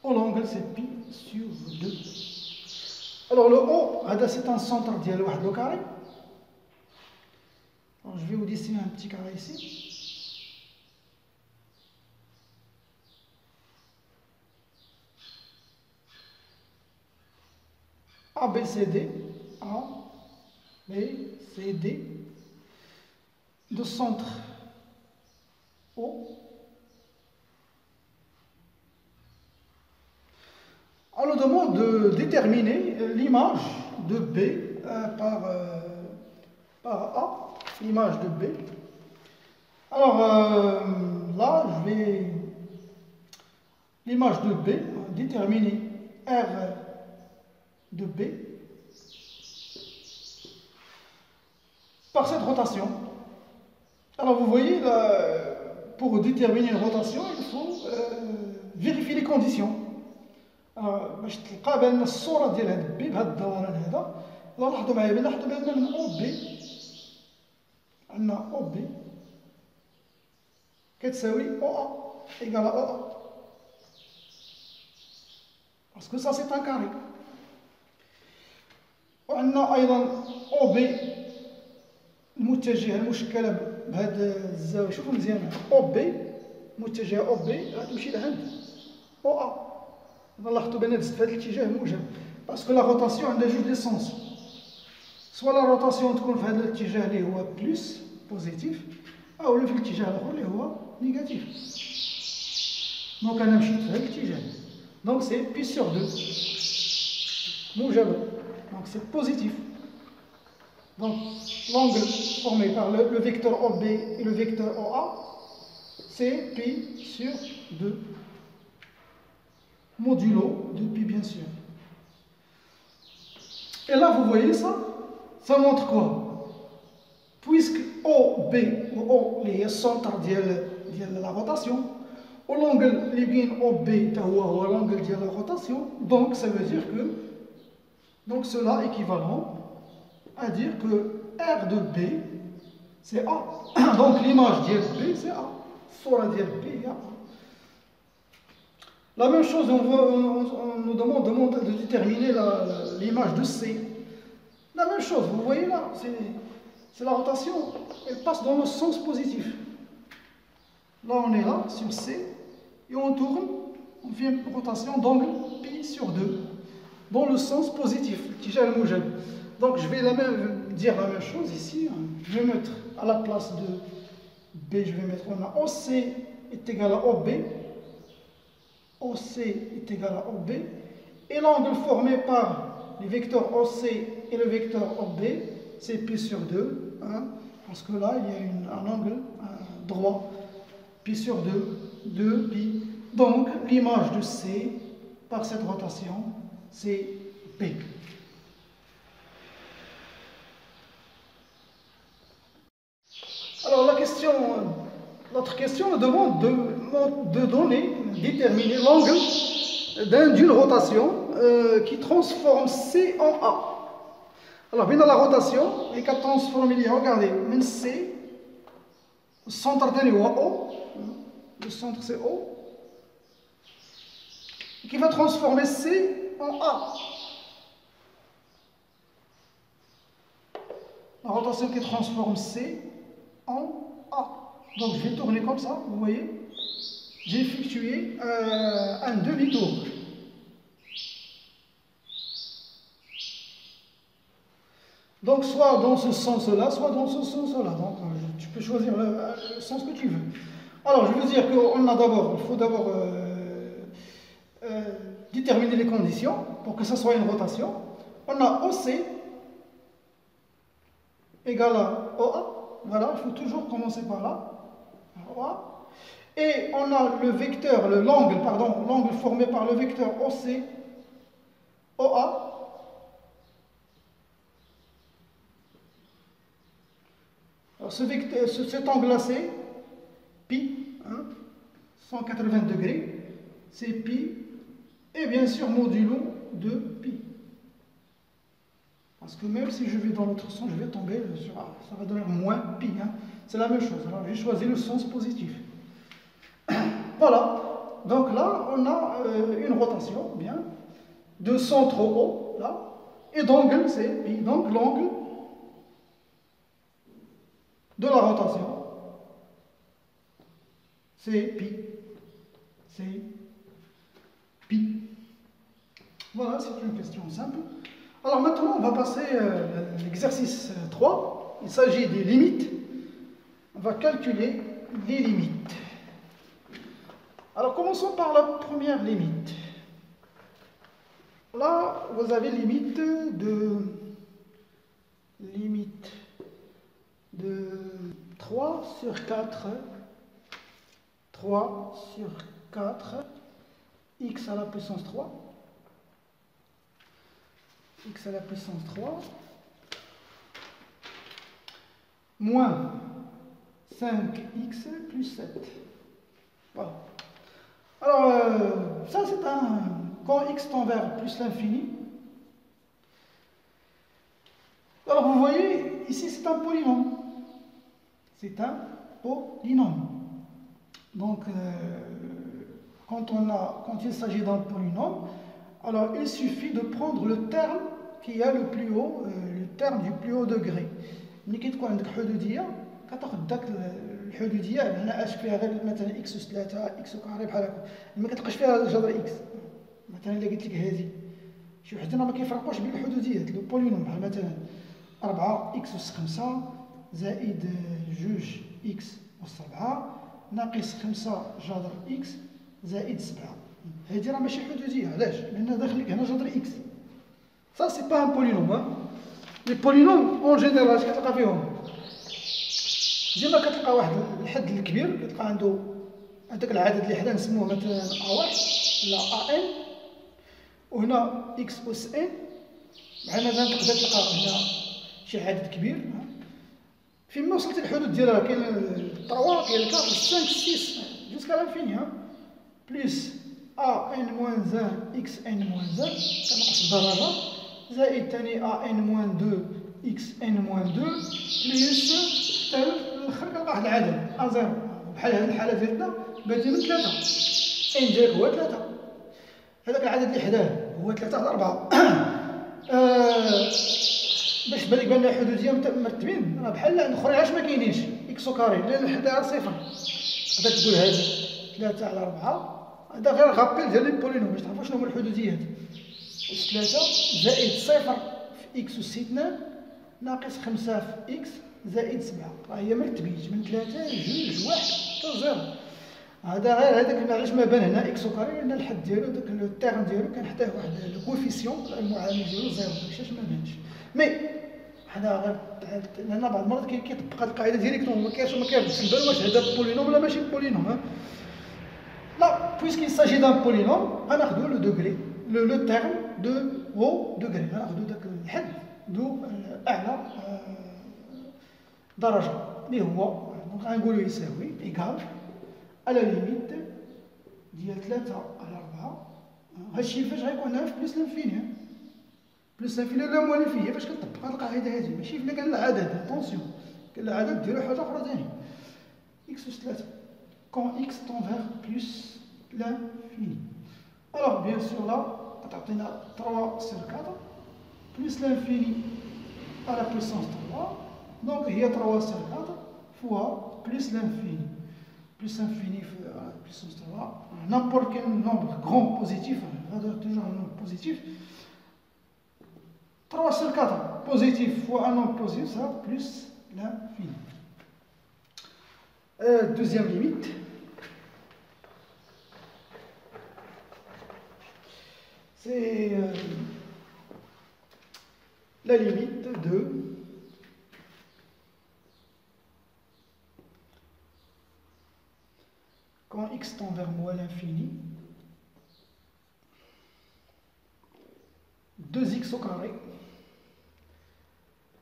A: او l'angle c'est pi sur 2. Alors le O, c'est un centre ديال واحد لو carré. Alors je vais vous dessiner un petit carré ici. A, B, C, D. A, B, C, D, de centre O. On nous demande de déterminer l'image de B par A, l'image de B. Alors là, je vais l'image de B, déterminer R de B par cette rotation. Alors vous voyez, là, pour déterminer une rotation, il faut vérifier les conditions. باش تلقى بان الصوره ديال هذا بي بهذا الدوران هذا. لاحظوا معايا من او بي، عندنا او بي كتساوي او ا ايكال او ا، باسكو سا سي ان كاري. وعندنا ايضا او بي المتجهه المشكله بهذا الزاويه. شوفوا مزيان، او بي متجهه او بي غتمشي لهاد او ا. لاحظوا بان دزت في هذا الاتجاه الموجب، باسكو لا روتاسيون عندها جوج لي سونس. سوا لا روتاسيون تكون في هذا الاتجاه اللي هو بلس بوزيتيف، او في الاتجاه الاخر اللي هو نيجاتيف. دونك انا مشيت في هذا الاتجاه، دونك سي بي سور 2 موجبه، دونك سي بوزيتيف. Donc l'angle formé par le vecteur OB et le vecteur OA, c'est pi sur 2, modulo de pi bien sûr. Et là vous voyez ça montre quoi? Puisque OB ou O est le centre de la rotation, ou l'angle qui vient OB est l'angle de la rotation, donc ça veut dire que cela est équivalent à dire que R de B c'est A. Donc l'image de B c'est A. Sur la de B il y a A. La même chose, on nous demande de déterminer l'image de C. La même chose, vous voyez là, c'est la rotation, elle passe dans le sens positif. Là on est là sur C et on tourne, on fait une rotation d'angle pi sur 2 dans le sens positif. Donc je vais dire la même chose ici. Je vais mettre à la place de B, je vais mettre OC est égal à OB. OC est égal à OB. Et l'angle formé par les vecteurs OC et le vecteur OB, c'est pi sur 2. Hein, parce que là, il y a un angle droit. Pi sur 2, 2 pi. Donc l'image de C par cette rotation, c'est P. Alors notre question nous demande de déterminer l'angle d'une rotation qui transforme C en A. Alors bien dans la rotation, il y a transformé, regardez, من C, le centre de O, le centre c'est O, qui va transformer C en A. La rotation qui transforme C en A. Donc je vais tourner comme ça, vous voyez. J'ai effectué un demi-tour. Donc, soit dans ce sens-là, soit dans ce sens-là. Donc, tu peux choisir le sens que tu veux. Alors, je veux dire il faut d'abord déterminer les conditions pour que ça soit une rotation. On a OC égale à OA. Voilà, il faut toujours commencer par là. OA. Et on a le vecteur, l'angle formé par le vecteur OC, OA. Alors cet angle-là, c'est pi, hein, 180 degrés, c'est pi, et bien sûr modulo de pi. Parce que même si je vais dans l'autre sens, je vais tomber sur A. Ça va donner moins pi. Hein. C'est la même chose. Alors j'ai choisi le sens positif. Voilà. Donc là, on a une rotation, bien, de centre au haut, là, et d'angle, c'est pi. Donc l'angle de la rotation, c'est pi. C'est pi. Voilà, c'est une question simple. Alors maintenant, on va passer à l'exercice 3. Il s'agit des limites. On va calculer les limites. Alors commençons par la première limite. Là, vous avez limite de 3 sur 4. 3 sur 4, x à la puissance 3. X à la puissance 3, moins 5x plus 7. Voilà. Alors, ça c'est quand x tend vers plus l'infini. Alors, vous voyez, ici c'est un polynôme. C'est un polynôme. Donc, quand il s'agit d'un polynôme, alors il suffit de prendre le terme qui a le plus haut, le terme du plus haut degré. ملي كتكون عندك حدوديه كتاخذ داك الحدوديه هنا اش فيها غير مثلا اكس اس 3 اكس كاري بحال هكا ما كتلقاش فيها جذر اكس. مثلا الا قلت لك هذه شي وحده ما كيفرقوش بين الحدوديات لو بولينوم بحال مثلا 4 اكس اس 5 زائد 2 اكس اس 4 ناقص 5 جذر اكس زائد 7. هذه راه ماشي حدوديه. علاش؟ لان داخل لك هنا جذر اكس. Ça, c'est pas un polynôme. Hein. Les polynômes, en général, اش كتلقى فيهم؟ ديما كتلقى واحد الحد الكبير كتلقى عنده هذاك العدد اللي حنا نسموه مثلا A1 ولا AN، وهنا X أس N. بحال مثلا تقدر تلقى هنا شي عدد كبير. فيما وصلت الحدود ديالها كاين 3 كاين 4 5 6 جوسكا لانفيني. بلس AN-1 XN-1 كنقص بدرجة زائد ثاني AN-2 XN-2 بلس حتى الاخر كنلقى واحد العدد A0. بحال هذه الحالة ديالنا بادئين من 3 N ديالك هو 3. هذاك العدد اللي حداه هو 3 على 4. باش تبان لك بان الحدودية مرتبين راه بحال الاخرين علاش ما كاينينش إكس كاري لأن حداها صفر. تقدر تقول هذه 3 على 4. هذا غير غابيل ديال لي بولينوم باش تعرفوا شنو هما الحدوديات. أس 3 زائد صفر في إكس أس 2 ناقص 5 في إكس زائد 7. راه هي مرتبيت من 3 2 1 حتى 0. هذا غير هذاك علاش ما بان هنا إكس كاري لأن الحد ديالو داك التيرم ديالو كان حداه واحد الكوفيسيون المعامل ديالو 0 داكشي ما بانش. مي حنا غير لأن بعض المرات كيطبق هاد القاعدة ديريكتومون ما كاينش في بالو واش هذا بولينوم ولا ماشي بولينوم. Là, puisqu'il s'agit d'un polynôme, on a le degré, le terme de haut degré. On a le حد دو أعلى درجة اللي هو دونك غنقولو يساوي إيكال على ليميت ديال 3 على 4. هادشي فاش غيكون هنا في بلس لانفيني. بلس لانفيني لا موالي فيه فاش كتطبق هاد القاعدة هادي ماشي فين كان العدد. اتونسيون كان العدد ديالو حاجة أخرى تاني. إكس أس 3 quand x tend vers plus l'infini. Alors, bien sûr, là, on a 3 sur 4, plus l'infini à la puissance 3. Donc, il y a 3 sur 4 fois plus l'infini. Plus l'infini à la puissance 3. N'importe quel nombre grand positif, on va dire toujours un nombre positif. 3 sur 4 positif fois un angle positif, ça plus l'infini. Deuxième limite. C'est la limite de quand x tend vers moins l'infini, 2x au carré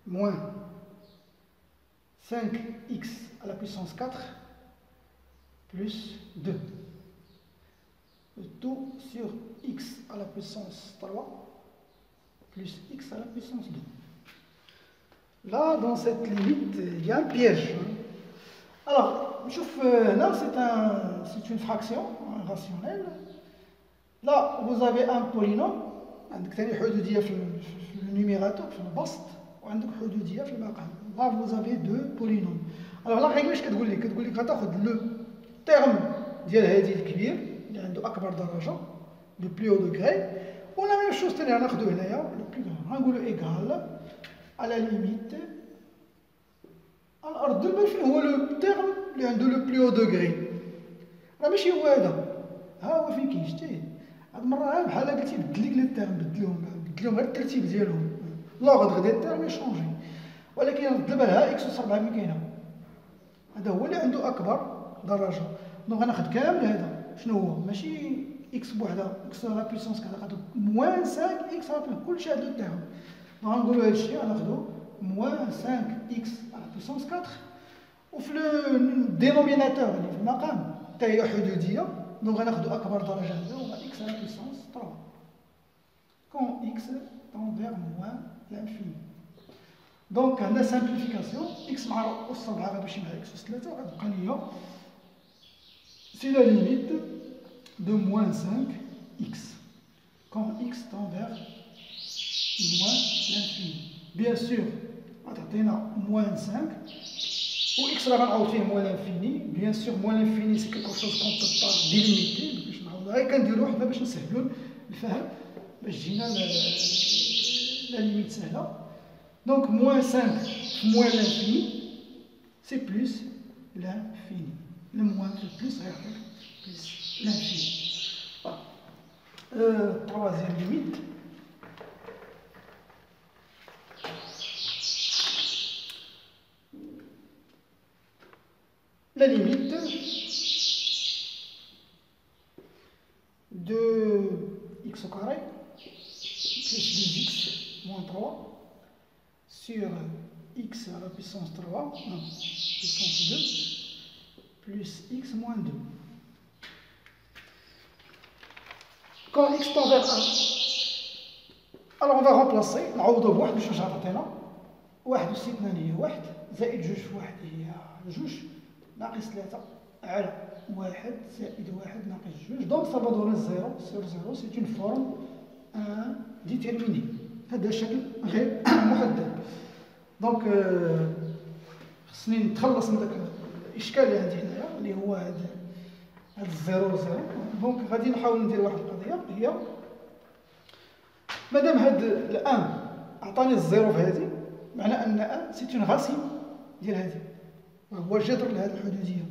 A: moins 5x à la puissance 4 plus 2. Le tout sur x à la puissance 3 plus x à la puissance 2. Là, dans cette limite, il y a un piège. Alors, là, c'est une fraction rationnelle. Là, vous avez un polynôme. عندك ثاني حدودية في النيميراتور في البسط وعندك حدودية في المقام. Là, vous avez deux polynômes. Alors la règle اش كتقول لك؟ كتقول لك غتاخذ لو تيرم ديال هذه الكبير اللي عنده اكبر درجة لو بلو او دوغري ولا ميم شوز ثاني غناخذو هنايا لو بلو غران غنقولو ايكال على ليميت الارض البال فين هو لو تيرم اللي عنده لو بلو او دوغري. راه ماشي هو هذا، ها هو فين كيجتهد. هاد المره بحال قلتي بدل لك لي تيرم، بدلهم غير الترتيب ديالهم، لوغ غادي التيرم يشونجي، ولكن رد البال ها اكس اس 4 ملي كاينه، هذا هو اللي عنده اكبر درجه. دونك غناخذ كامل هذا شنو هو، ماشي اكس بوحدها، اكس على بيسونس كذا غادي موان 5 اكس على كلشي عنده التيرم. دونك غنقولوا هذا الشيء غناخذوا موان 5 اكس على بيسونس 4 وفي الدينوميناتور اللي في المقام حتى هي حدوديه. دونك غناخذوا اكبر درجه هذا هو اكس على بيسونس 3 كون اكس تون فيغ موان لانفيني. دونك عندنا سامبليفيكاسيون اكس مع اس 4 غتمشي مع اكس اس 3 غتبقى ليا سي لا ليميت دو موان 5 اكس كون اكس تون فيغ موان لانفيني. بيان سور غتعطينا موان 5 و اكس راه غنعوض فيه موان لانفيني. بيان سور موان لانفيني سي كيكو شوز كون بو با ديليميتي، باش نعوض غير كنديرو حنا باش نسهلو الفهم باش جينا لا ليميت سهله. Donc, moins 5 moins l'infini, c'est plus l'infini. Le moins c'est plus l'infini. Voilà. Troisième limite. La limite de x au carré plus 2x moins 3 sur x à la puissance 3, non, puissance 2, plus x moins 2. Quand x tend vers 1, alors on va remplacer, نعوضو بواحد باش واش غتعطينا، واحد و 6 هي واحد زائد جوج في واحد هي جوج ناقص 3 على واحد زائد واحد ناقص جوج. دونك ça va donner 0 sur 0, c'est une forme indéterminée. هذا الشكل غير محدد. دونك خصني نتخلص من داك الاشكال اللي عندي هنايا اللي هو هذا الزيرو زيرو. دونك غادي نحاول ندير واحد القضيه هي مادام هاد الان عطاني الزيرو في هذه، معنى ان ان سي اون غاسين ديال هذه هو جذر لهذه الحدوديه.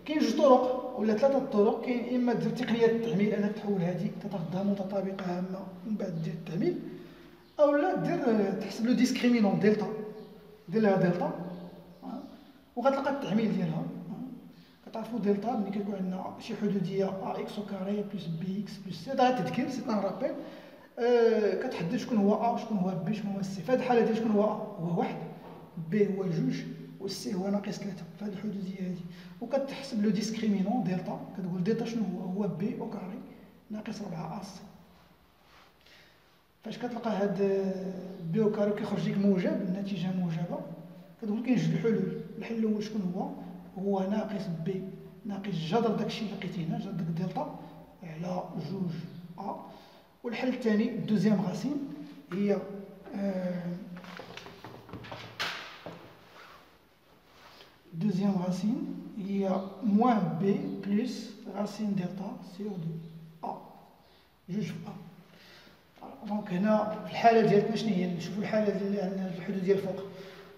A: كاين جوج طرق ولا ثلاثه الطرق. كاين اما دير تقنيه التعميل انك تحول هذه تاخذها متطابقه هامه ومن بعد دير التعميل، او لا دير تحسب لو ديسكريمينون دلتا، دير لها دلتا وغتلقى التعميل ديالها. كتعرفوا دلتا ملي كيكون عندنا شي حدوديه ا اكس او كاري بلس بي اكس بلس سي، هذا تذكير سي ان رابيل. كتحدد شكون هو ا وشكون هو بي شكون هو سي. في هذه الحاله ديال شكون هو ا هو واحد، بي هو جوج والسي هو ناقص 3 في هذه الحدوديه هذه. وكتحسب لو ديسكريمينون دلتا، كتقول دلتا شنو هو بي او كاري ناقص 4 اس. فاش كتلقى هاد بي او كاري كيخرج لك موجب، النتيجه موجبه، كتقول كاين جوج الحلول. الحل الاول شكون هو ناقص بي ناقص جذر داكشي اللي لقيتي هنا، جذر داك دلتا على جوج ا. والحل الثاني الدوزيام غاسين هي deuxième racine, il y a moins b plus racine delta sur 2 a. Juge A. Voilà. دونك هنا في الحاله ديالتنا شنو هي؟ نشوفوا الحاله ديال الحدود ديال الفوق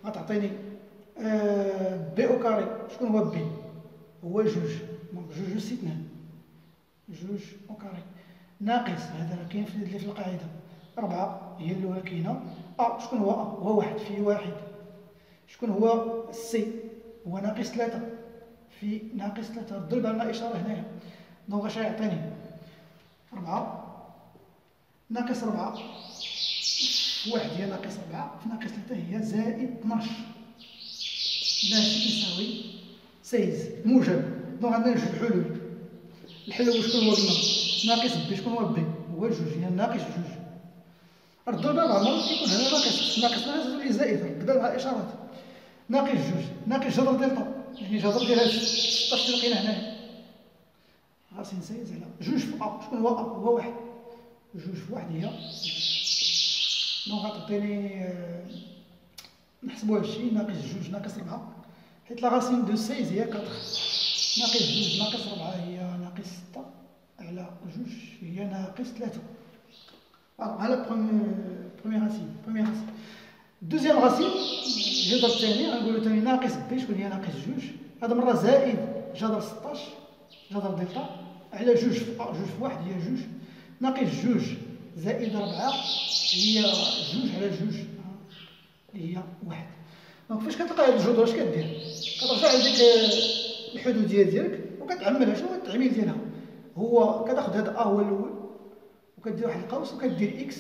A: غتعطيني بي او كاري. شكون هو بي؟ هو جوج، دونك جوج أس 2 جوج او كاري ناقص هذا راه كاين في القاعده 4 هي الاولى كاينه. شكون هو هو واحد في واحد. شكون هو سي؟ هو ناقص 3 في ناقص 3. ضرب على الاشاره هنايا، دونك اش غيعطيني 4 ناقص 4 في واحد هي ناقص 4 في ناقص 3 هي زائد 12. إذا هادشي كيساوي 16 موجب. دونك عندنا جوج حلول. الحل هو شكون هو قلنا ناقص بي. شكون هو بي؟ هو جوج، هي ناقص جوج. الضرب ربع مرات كيكون هنا ناقص تولي زائد بدل مع الاشارات. ناقص جوج ناقص جذر دلتا، يعني جذر ديال هاد 16 اللي لقينا هنايا غاسي نسيز على جوج في شكون هو هو واحد. جوج في واحد هي دونك غتعطيني نحسبوا هادشي ناقص جوج ناقص 4 حيت لا غاسين دو 16 هي 4. ناقص جوج ناقص 4 هي ناقص 6 على جوج هي ناقص 3. على بروميير راسين. دوزيام راسين الجذر الثاني غنقولوا ثاني ناقص بي. شكون هي ناقص جوج؟ هذا مره زائد جذر 16 جذر دلتا على جوج في واحد هي جوج ناقص جوج زائد 4 هي جوج على جوج اللي هي واحد. دونك فاش كتلقى هاد الجذور اش كدير؟ كترجع لديك الحدود ديالك وكتعملها. شنو هو التعميل ديالها؟ هو كتاخذ هذا هو الاول وكدير واحد القوس وكدير اكس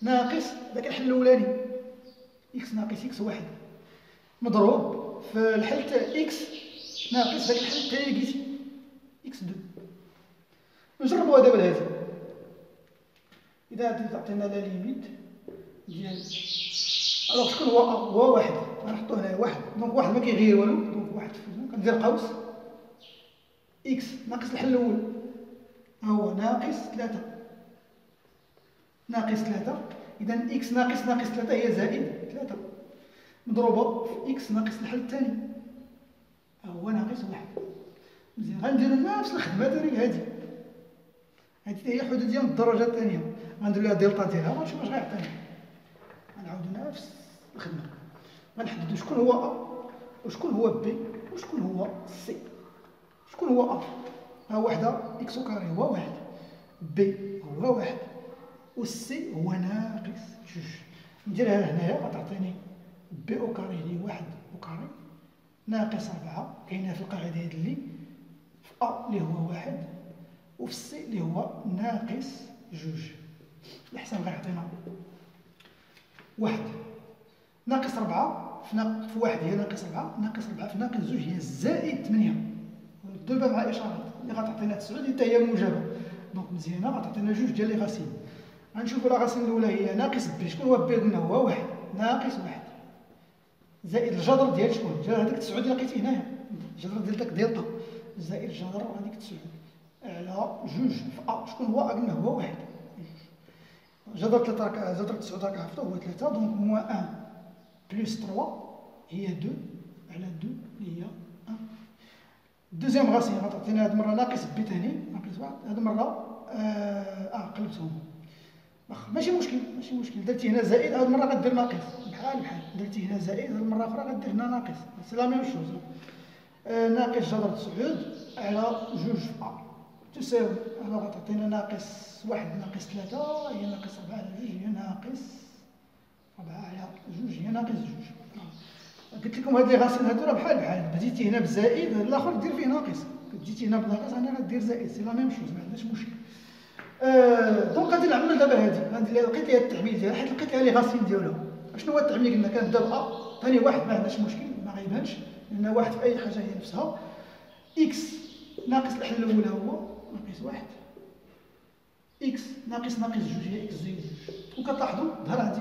A: ناقص داك الحل الاولاني اكس ناقص اكس واحد مضروب في الحل تاع اكس ناقص داك الحل الثاني اللي لقيتي اكس 2. نجربوها دابا لهذه. اذا غادي تعطينا لا ليميت ديال الوغ شكون هو واحد غنحطو هنايا واحد. دونك واحد ما كيغير والو، دونك واحد كندير قوس اكس ناقص الحل الاول ها هو ناقص 3 ناقص 3. اذا اكس ناقص 3 هي زائد 3 مضروبه في اكس ناقص الحل الثاني هو ناقص 1. مزيان غنديرو نفس الخدمه ديال هادي هي حدود ديال الدرجه الثانيه. غندير لها دلتا ديالها ونشوف اش غيعطينا. غنعاودو نفس الخدمه. غنحددو شكون هو وشكون هو بي وشكون هو سي. شكون هو ها وحده اكس كاري هو واحد، بي هو واحد، والسي هو ناقص جوج. نديرها هنايا غتعطيني بي او كاري اللي هي واحد او كاري ناقص 4 كاينه في القاعده هاد اللي في اللي هو واحد وفي السي اللي هو ناقص جوج. الحساب غيعطينا واحد ناقص 4 في واحد هي ناقص 4 ناقص 4 في ناقص جوج هي زائد 8. ضربها مع الاشارات اللي غتعطينا 9 اللي حتى هي موجبه. دونك مزيانه غتعطينا جوج ديال لي غاسين. غنشوفوا لا غاسين الاولى هي ناقص بي. شكون هو بي؟ قلنا هو واحد ناقص واحد زائد الجذر ديال شكون؟ ديال هذيك 9 اللي لقيتي هنايا الجذر ديال داك دلتا زائد الجذر هذيك 9 على جوج في شكون هو؟ قلنا هو واحد. جذر 3 جذر 9 راك عرفتو هو 3. دونك موان 1 بلس 3 هي 2 على 2 اللي هي 1. دوزيام غاسين غتعطينا هاد المره ناقص بي ثاني ناقص 1. هاد المره قلبتهم ماشي مشكل. درتي هنا زائد هاد المره غدير ناقص بحال درتي هنا زائد هاد المره اخرى غدير هنا ناقص. سي لا ميم شوز. ناقص جذر 9 على جوج في تساوي هنا غتعطينا ناقص 1 ناقص 3 هي ناقص 4 على جوج هي ناقص 4 على جوج هي ناقص جوج. قلت لكم هاد لي غاسين هادو راه بحال بديتي هنا بزائد الاخر دير فيه ناقص. جيتي هنا بناقص هنا غدير زائد. سي لا ميم شوز ما عندناش مشكل. دونك غادي نعمل دابا هادي غندير لها لقيت ليها التعميل ديالها حيت لقيت ليها لي غاسين ديالها. شنو هو التعميل؟ قلنا كنبدا ثاني واحد ما عندناش مشكل ما غيبانش لان واحد في اي حاجه هي نفسها. اكس ناقص الحل الاول هو ناقص 1 اكس ناقص جوج هي اكس زائد جوج. وكتلاحظوا ظهر عندي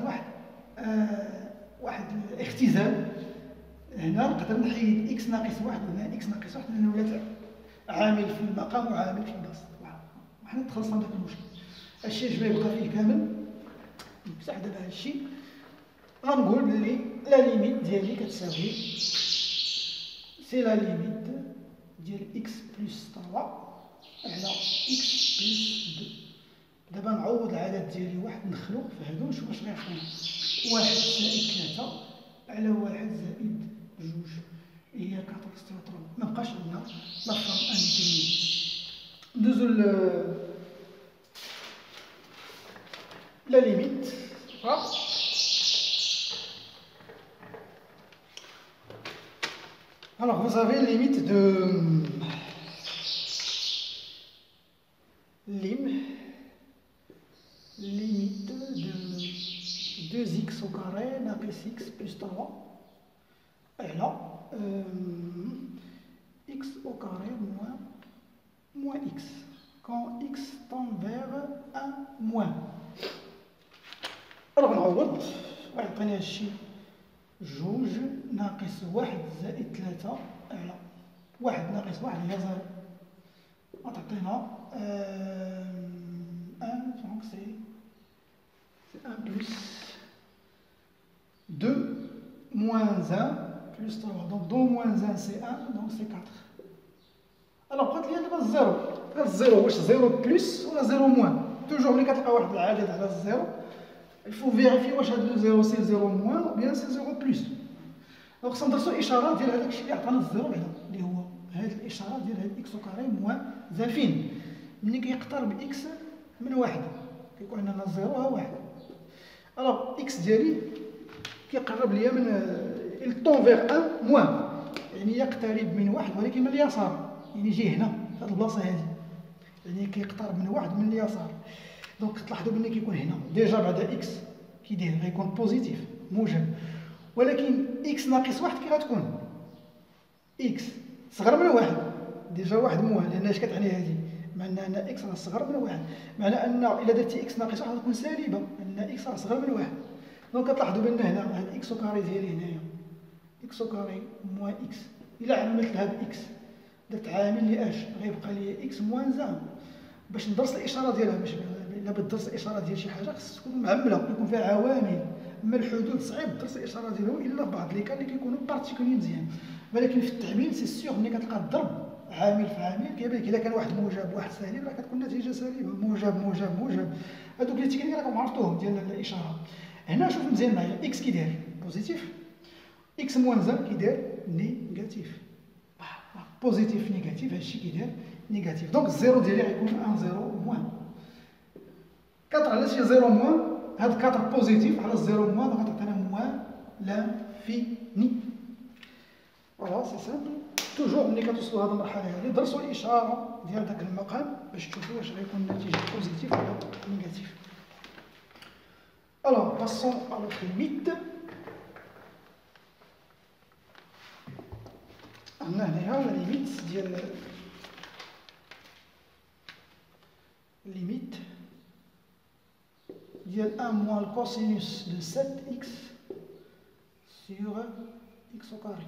A: واحد الاختزال هنا. نقدر نحيد اكس ناقص 1 وهنا اكس ناقص 1 لان ولات عامل في المقام وعامل في البسط. وحنا تخلصنا من داك المشكل. هادشي اللي يبقى فيه كامل نمسح دابا هادشي. غنقول بلي لا ليميت ديالي كتساوي سي لا ليميت ديال اكس بلس 3 على اكس بلس 2 دابا نعوض العدد ديالي واحد ندخلو في هادو نشوف واش غيعطينا. 1 زائد 3 على 1 زائد 2 هي 4 استوى 3. مبقاش عندنا لا فورم انديتيرميني. ندوزو la limite. Voilà. Alors vous avez une limite de limite de 2x au carré ناقص x plus 3 على x au carré moins x quand x tend vers 1 moins. Alors نعوض غيعطيني هادشي 2 ناقص 1 زائد 3 على 1 ناقص 1 هي 0 غتعطينا 1 donc c'est 1 plus 2 moins 1 plus 3 donc 2 moins 1 c'est 1 donc c'est 4. Alors بقات لي دابا الزيرو بقى الزيرو واش زيرو بلس ولا زيرو موان توجور ملي كتلقى واحد العدد على الزيرو il faut vérifier واش هاد زيرو سي زيرو موان ou bien سي زيرو بلس. دونك خصنا ندرسو الاشاره ديال هذاك الشيء اللي عطانا الزيرو بعدا اللي هو هاد الاشاره ديال هاد اكس او كاري موان زافين ملي كيقترب اكس من واحد كيكون عندنا زيرو ها واحد. الوغ اكس ديالي كيقرب ليا من il tend vers 1 موان يعني يقترب من واحد ولكن من اليسار يعني يجي هنا في هاد البلاصه هادي يعني كيقترب من واحد من اليسار. دونك تلاحظوا بلي كيكون هنا ديجا بعد اكس كي داير غيكون بوزيتيف موجب ولكن اكس ناقص واحد كي غتكون اكس صغر من واحد ديجا واحد موان لان اش كتعني هذه معنى ان اكس راه صغر من واحد معنى ان الا درتي اكس ناقص واحد غتكون سالبه لان اكس راه صغر من واحد. دونك كتلاحظوا بان هنا هاد اكس او كاري ديالي هنايا اكس او كاري موان اكس الا عملت لها باكس درت عامل لاش غيبقى لي اكس موان زان. باش ندرس الاشاره ديالها باش الا بغيت تدرس الاشاره ديال شي حاجه خص تكون معمله يكون فيها عوامل. اما الحدود صعيب تدرس الاشاره ديالها الا بعض لي كان اللي كيكونوا بارتيكولي مزيان ولكن في التعميل سي سيغ ملي كتلقى الضرب عامل في عامل كيبان لك الا كان واحد موجب واحد سالب راه كتكون النتيجه سالبه موجب هذوك لي تكنيك راكم عرفتوهم ديال الاشاره. هنا شوف مزيان معايا اكس كي داير بوزيتيف اكس موان زان كي داير نيجاتيف بوزيتيف نيجاتيف هادشي كي داير نيجاتيف. دونك الزيرو ديالي غيكون 1 0 موان 4 على شي 0 موان هاد 4 بوزيتيف على 0 موان غتعطينا موان لانفيني. فوالا سي سامبل. توجور ملي كتوصلوا لهاد المرحله هادي درسوا الاشاره ديال داك المقام باش تشوفوا واش غيكون النتيجه بوزيتيف ولا نيجاتيف. الوغ باسون ا لوطر ليميت. عندنا هنايا لا ليميت ديال limite ديال 1 moins le cosinus de 7x sur x au carré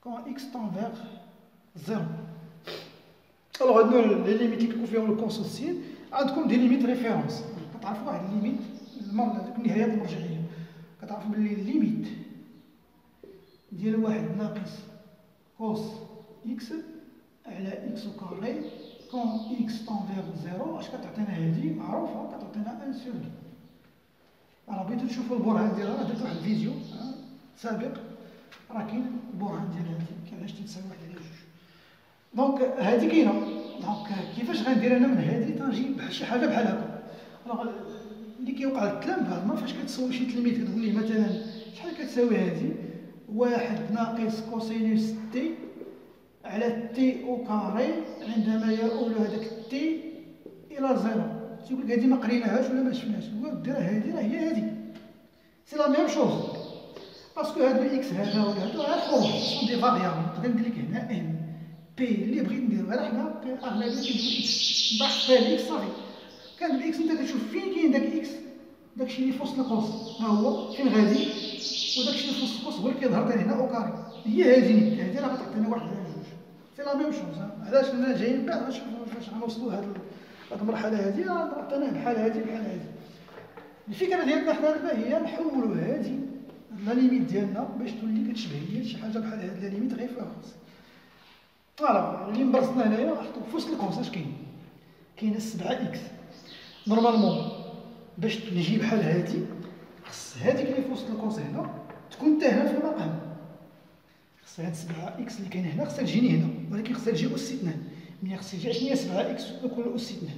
A: quand x tend vers 0. Alors هادو لي ليميت اللي كيكون فيهم الكونسوسين عندكم دي ليميت ريفيرونس كتعرفوا واحد الليميت النهايات المرجعيه كتعرفوا بلي الليميت ديال واحد ناقص كوس x على x au carré quand x tend vers 0 اش كتعطينا هذه معروفه كتعطينا 1 sur 2. راه بغيتو تشوفوا البرهان ديالها راه درت واحد الفيديو سابق راه كاين البرهان ديال هذه كيفاش تتساوي 1 على 2. دونك هذه كاينه دونك كيفاش غندير انا من هذه تنجيب بحال شي حاجه بحال هكا. راه اللي كيوقع للتلام بهذا المره فاش كتصوب شي تلميذ كتقول ليه مثلا شحال كتساوي هذه 1 ناقص كوسينوس تي على تي او كاري عندما يؤول هذاك تي الى زيرو. تيقول لك هذه ما قريناهاش ولا ما شفناهاش نقول دير هذه راه هي هذه سي لا ميم شوز باسكو هاد الاكس هذا ولا هادو راه حروف سون دي فاريابل. غندير لك هنا ان بي اللي بغيت ندير راه حنا اغلبيه كيديروا اكس من بعد حطيت الاكس صافي كان الاكس انت كتشوف فين كاين داك الاكس داكشي اللي في وسط القوس ها هو فين غادي وداكشي اللي في وسط القوس هو اللي كيظهر ثاني هنا او كاري هي هذه راه غتعطينا واحد سي لا ميم شوز. علاش لنا جايين بعد غنشوفوا فاش غنوصلوا لهاد المرحله هذه راه عطيناه بحال هذه بحال هذه. الفكره ديالنا حنا دابا هي نحولوا هذه لا ليميت ديالنا باش تولي كتشبه ليا شي حاجه بحال هاد لا ليميت غير فيها قوس. فوالا اللي مبرزنا هنايا حطوا في وسط القوس اش كاين 7 اكس نورمالمون باش نجي بحال هادي خص هاديك اللي في وسط القوس هنا تكون حتى هنا في المقام. خص هاد 7 اكس اللي كاين هنا خصها تجيني هنا، ولكن خصها تجي اس 2. ملي خصها تجي اشنو هي 7 اكس كل اس 2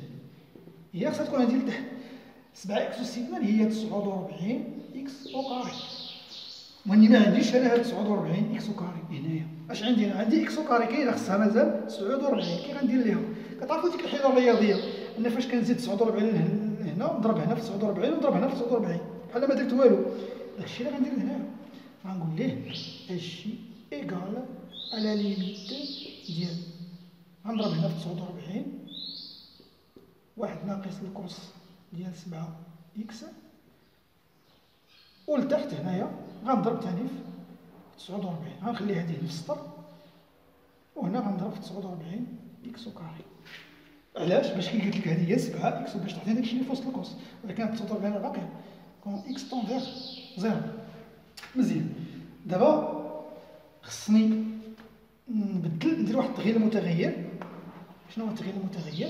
A: هي خصها تكون هادي لتحت. 7 اكس اس 2 هي 49 اكس او كاري. واني ما عنديش انا هاد 49 اكس او كاري هنايا. اش عندي انا؟ عندي اكس او كاري كاينه خصها مازال 49. كي غندير ليها؟ كتعرفوا ديك الحيله الرياضيه ان فاش كنزيد 49 هنا نضرب هنا في 49 ونضرب هنا في 49 بحال ما درت والو. داكشي اللي غندير هنايا غنقول ليه هادشي ايكال على ليميت ديال غنضرب هنا في 49 واحد ناقص الكوس ديال 7 اكس ولتحت هنايا غنضرب ثاني في 49. غنخلي هذه في السطر وهنا غنضرب في 49 اكس او كاري. علاش؟ باش كي قلت لك هذه هي 7 اكس وباش تعطيني داكشي اللي في وسط الكوس، ولكن 49 باقيه كون اكس طون فيغ زيرو. مزيان. دابا خصني نبدل ندير واحد التغيير المتغير. شنو هو التغيير المتغير؟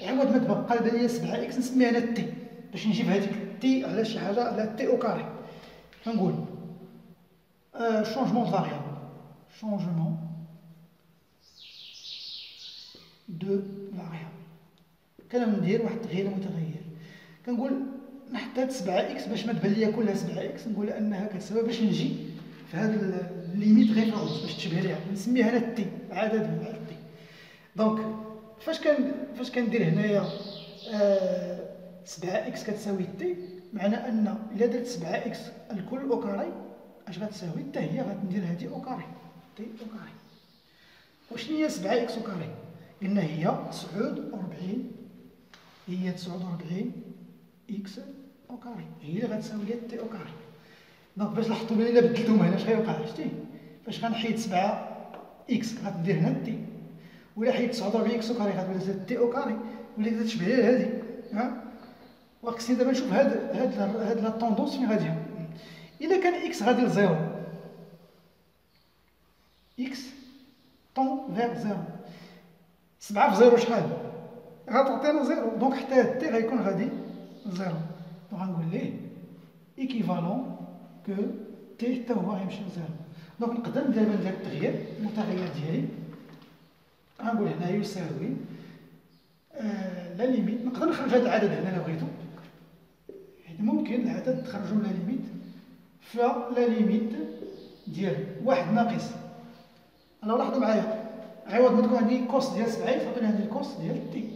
A: عوض ما تبقى لي 7 اكس نسميها انا تي باش نجيب هذيك تي على شي حاجه على تي او كاري. كنقول شونجمون دو فاريابل، شونجمون دو فاريابل. كندير واحد التغيير متغير. كنقول نحط هاد 7 اكس باش ما تبان ليا كلها 7 اكس، نقول انها كتساوي باش نجي في هذا الليميت ريفيرونس باش تشبه ليها نسميها انا تي عدد من بعد تي. دونك فاش كندير هنايا 7 اكس كتساوي تي، معنى ان الا درت 7 اكس الكل او كاري اش غتساوي؟ حتى هي غندير هذه او كاري تي او كاري. وشنو هي 7 اكس او كاري؟ قلنا هي 49 هي 49 اكس او كاري هي اللي غتساوي لي تي او كاري. دونك باش لاحظتوا بلي الا بدلتهم هنا اش غيوقع؟ شتي فاش غنحيد 7 اكس غتدير هنا تي، ولا حيد 49 اكس او كاري غتولي تي او كاري ولات تشبه ليها هذه. ها وخصني دابا نشوف هاد لا طوندونس فين غاديه. الا كان اكس غادي لزيرو اكس طون فيغ زيرو، 7 في زيرو شحال؟ غتعطينا زيرو. دونك حتى هاد تي غيكون غادي زيرو. دونك غنقول ليه ايكيفالون كو تي حتى هو غيمشي لزيرو. دونك نقدر دابا ندير التغيير المتغير ديالي. غنقول هنا يساوي لا ليميت. نقدر نخرج هذا العدد هنا الا بغيتو، يعني ممكن العدد تخرجوا لا ليميت فلا ليميت ديال واحد ناقص. انا لاحظوا معايا عوض ما تكون عندي كوس ديال 7 غتكون عندي الكوس ديال تي،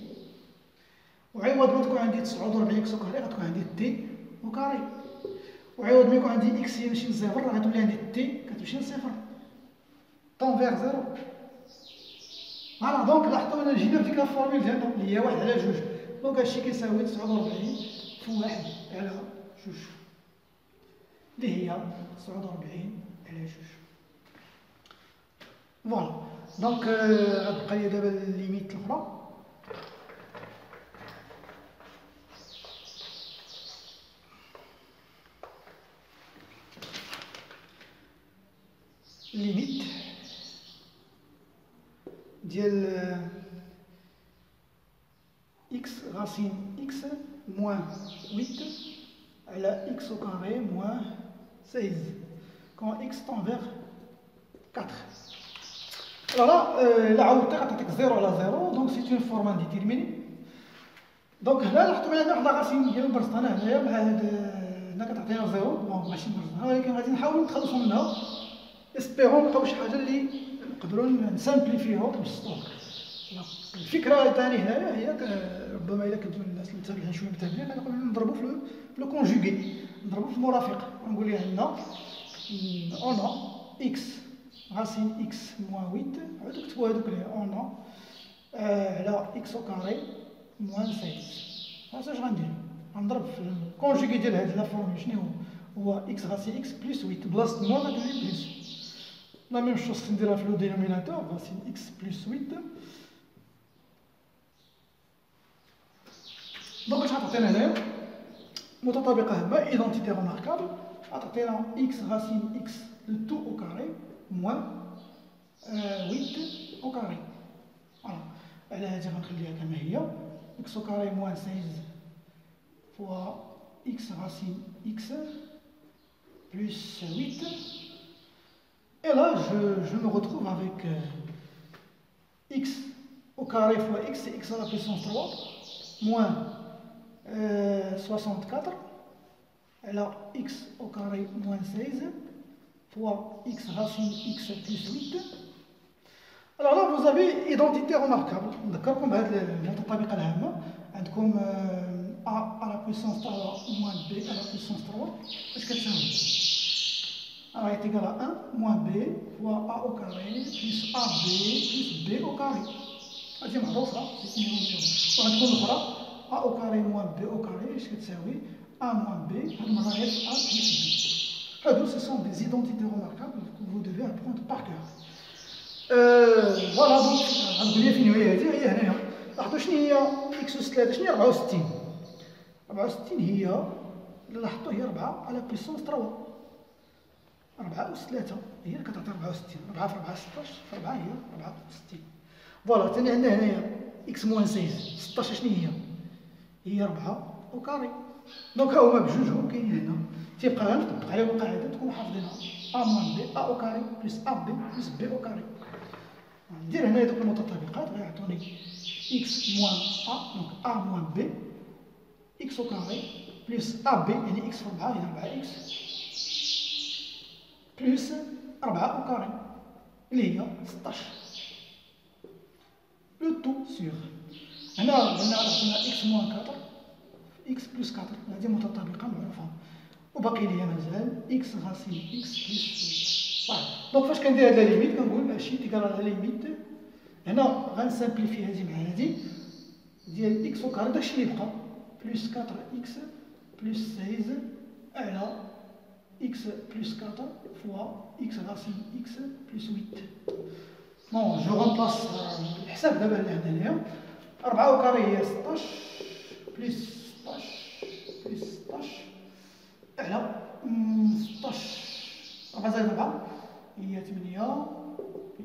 A: وعوض ما تكون عندي 49 اكس كاري غتكون عندي تي وكاري، وعوض ما يكون عندي اكس يمشي لصفر غتولي عندي تي كتمشي لصفر طون فيغ زيرو. فوالا دونك لاحظوا انا جينا في ديك الفورميل ديالنا اللي هي 1 على 2. دونك هادشي كيساوي 49 في 1 على 2 اللي هي 49 على 2. فوالا دونك غتبقى لي دابا الليميت الاخرى. الليميت ديال اكس غاسين اكس موان 8 على اكس او كاري موان 16 كون اكس طون فيغ 4. alors là عاودت غتعطيك 0 على 0 دونك سي اون فورم انديتيرميني. دونك هنا لاحظتوا بلي عندنا واحد لاغاسين ديال البرسطانه هنايا مع هاد هنا كتعطينا 0 بون ماشي برسطانه ولكن غادي نحاولوا نتخلصوا منها اسبيرون نلقاو شي حاجه اللي نقدروا نسامبليفيوها ونبسطوها. الفكره الثانيه هنايا هي ربما الا كنتو الناس اللي متابعين شويه متابعين كنقولوا نضربوا في لو كونجوغي، نضربوا في المرافق. نقول ليه عندنا اون اكس racine x moins 8 عاودوا كتبوا هذوك لي اون على اكس او كاري موان 16. اش غندير؟ غنضرب في الكونجوغي ديال هاد لا فورمول. شنو هو اكس راسين اكس بلس 8 بلاصه موان غادير لي بلس. لا ميم شوز نديرها في لو دينوميناتور راسين اكس بلس 8. دونك اش غتعطينا هنايا؟ متطابقه هما ايدونتيتي روماركابل. غتعطينا اكس راسين اكس لو تو او كاري موان 8 او كاري. فوالا على هذه غنخليها كما هي اكس او كاري موان 16 fois x racine x plus 8. Et là, je me retrouve avec x au carré fois x, c'est x à la puissance 3, moins 64. Et là, x au carré moins 16 fois x racine x plus 8. Alors là, vous avez identité remarquable. D'accord, comme المتطابقة الهامة عندكم a à la puissance 3 moins b à la puissance 3. اش كتساوي؟ Alors est égal à 1 moins b fois a au carré plus ab plus b au carré. هذه معروفة، c'est une équation. وعندكم الأخرى a au carré moins b au carré اش كتساوي؟ a moins b هذه المرة غير a plus b. هادو ce sont des identités remarquables que vous devez apprendre par cœur. فوالا دونك غنقول لي فين هي هنايا. لاحظوا شنو هي اكس اس 3 شنو هي 64. 64 هي لاحظوا هي 4 على بيسونس 3. 4 أس 3 هي اللي كتعطي 64. 4 في 4 16 في 4 هي 64. فوالا ثاني عندنا هنايا اكس موان 16. 16 شنو هي؟ هي 4 او كاري. دونك ها هما بجوجهم كاينين هنا. تيبقى غنطبق عليهم القاعده تكونوا حافظينها. ا موان بي ا او كاري بلس ا بي بلس بي او كاري. ندير هنا دوك المتطابقات غيعطوني x موان a دونك a موان b x au carré بلس ab يعني x في 4 هي 4x بلس 4 au carré اللي هي 16 لو تو سيغ. هنا قلنا عطينا x موان 4 x بلس 4 هذه متطابقة معروفة وباقي لي مازال x غاسين x بلس دونك فاش كندير هاد لا ليميت كنقول هادشي تيكال لا ليميت هنا غنسامبليفي هادي مع هادي ديال اكس او كاري داكشي اللي بقى بلس 4 اكس بلس 16 على اكس بلس 4 فوا اكس راسين اكس بلس 8. بون جو غونبلاس الحساب دابا اللي عندنا هنايا 4 او كاري هي 16 بلس 16 بلس 16 على 16 4 زائد 4 هي 8.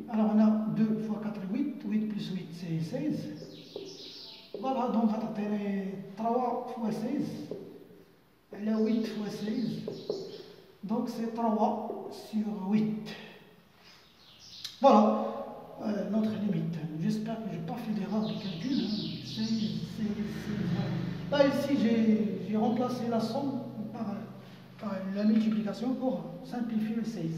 A: Alors on a 2 fois 4 8, 8 plus 8 c'est 16. Voilà donc on a 3 fois 16. Elle a 8 fois 16. Donc c'est 3 sur 8. Voilà notre limite. J'espère que je n'ai pas fait d'erreur de calcul. 16. Là ici j'ai remplacé la somme par la multiplication pour simplifier le 16.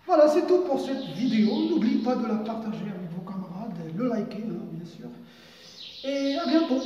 A: Voilà, c'est tout pour cette vidéo. N'oubliez pas de la partager avec vos camarades, le liker, hein, bien sûr. Et à bientôt.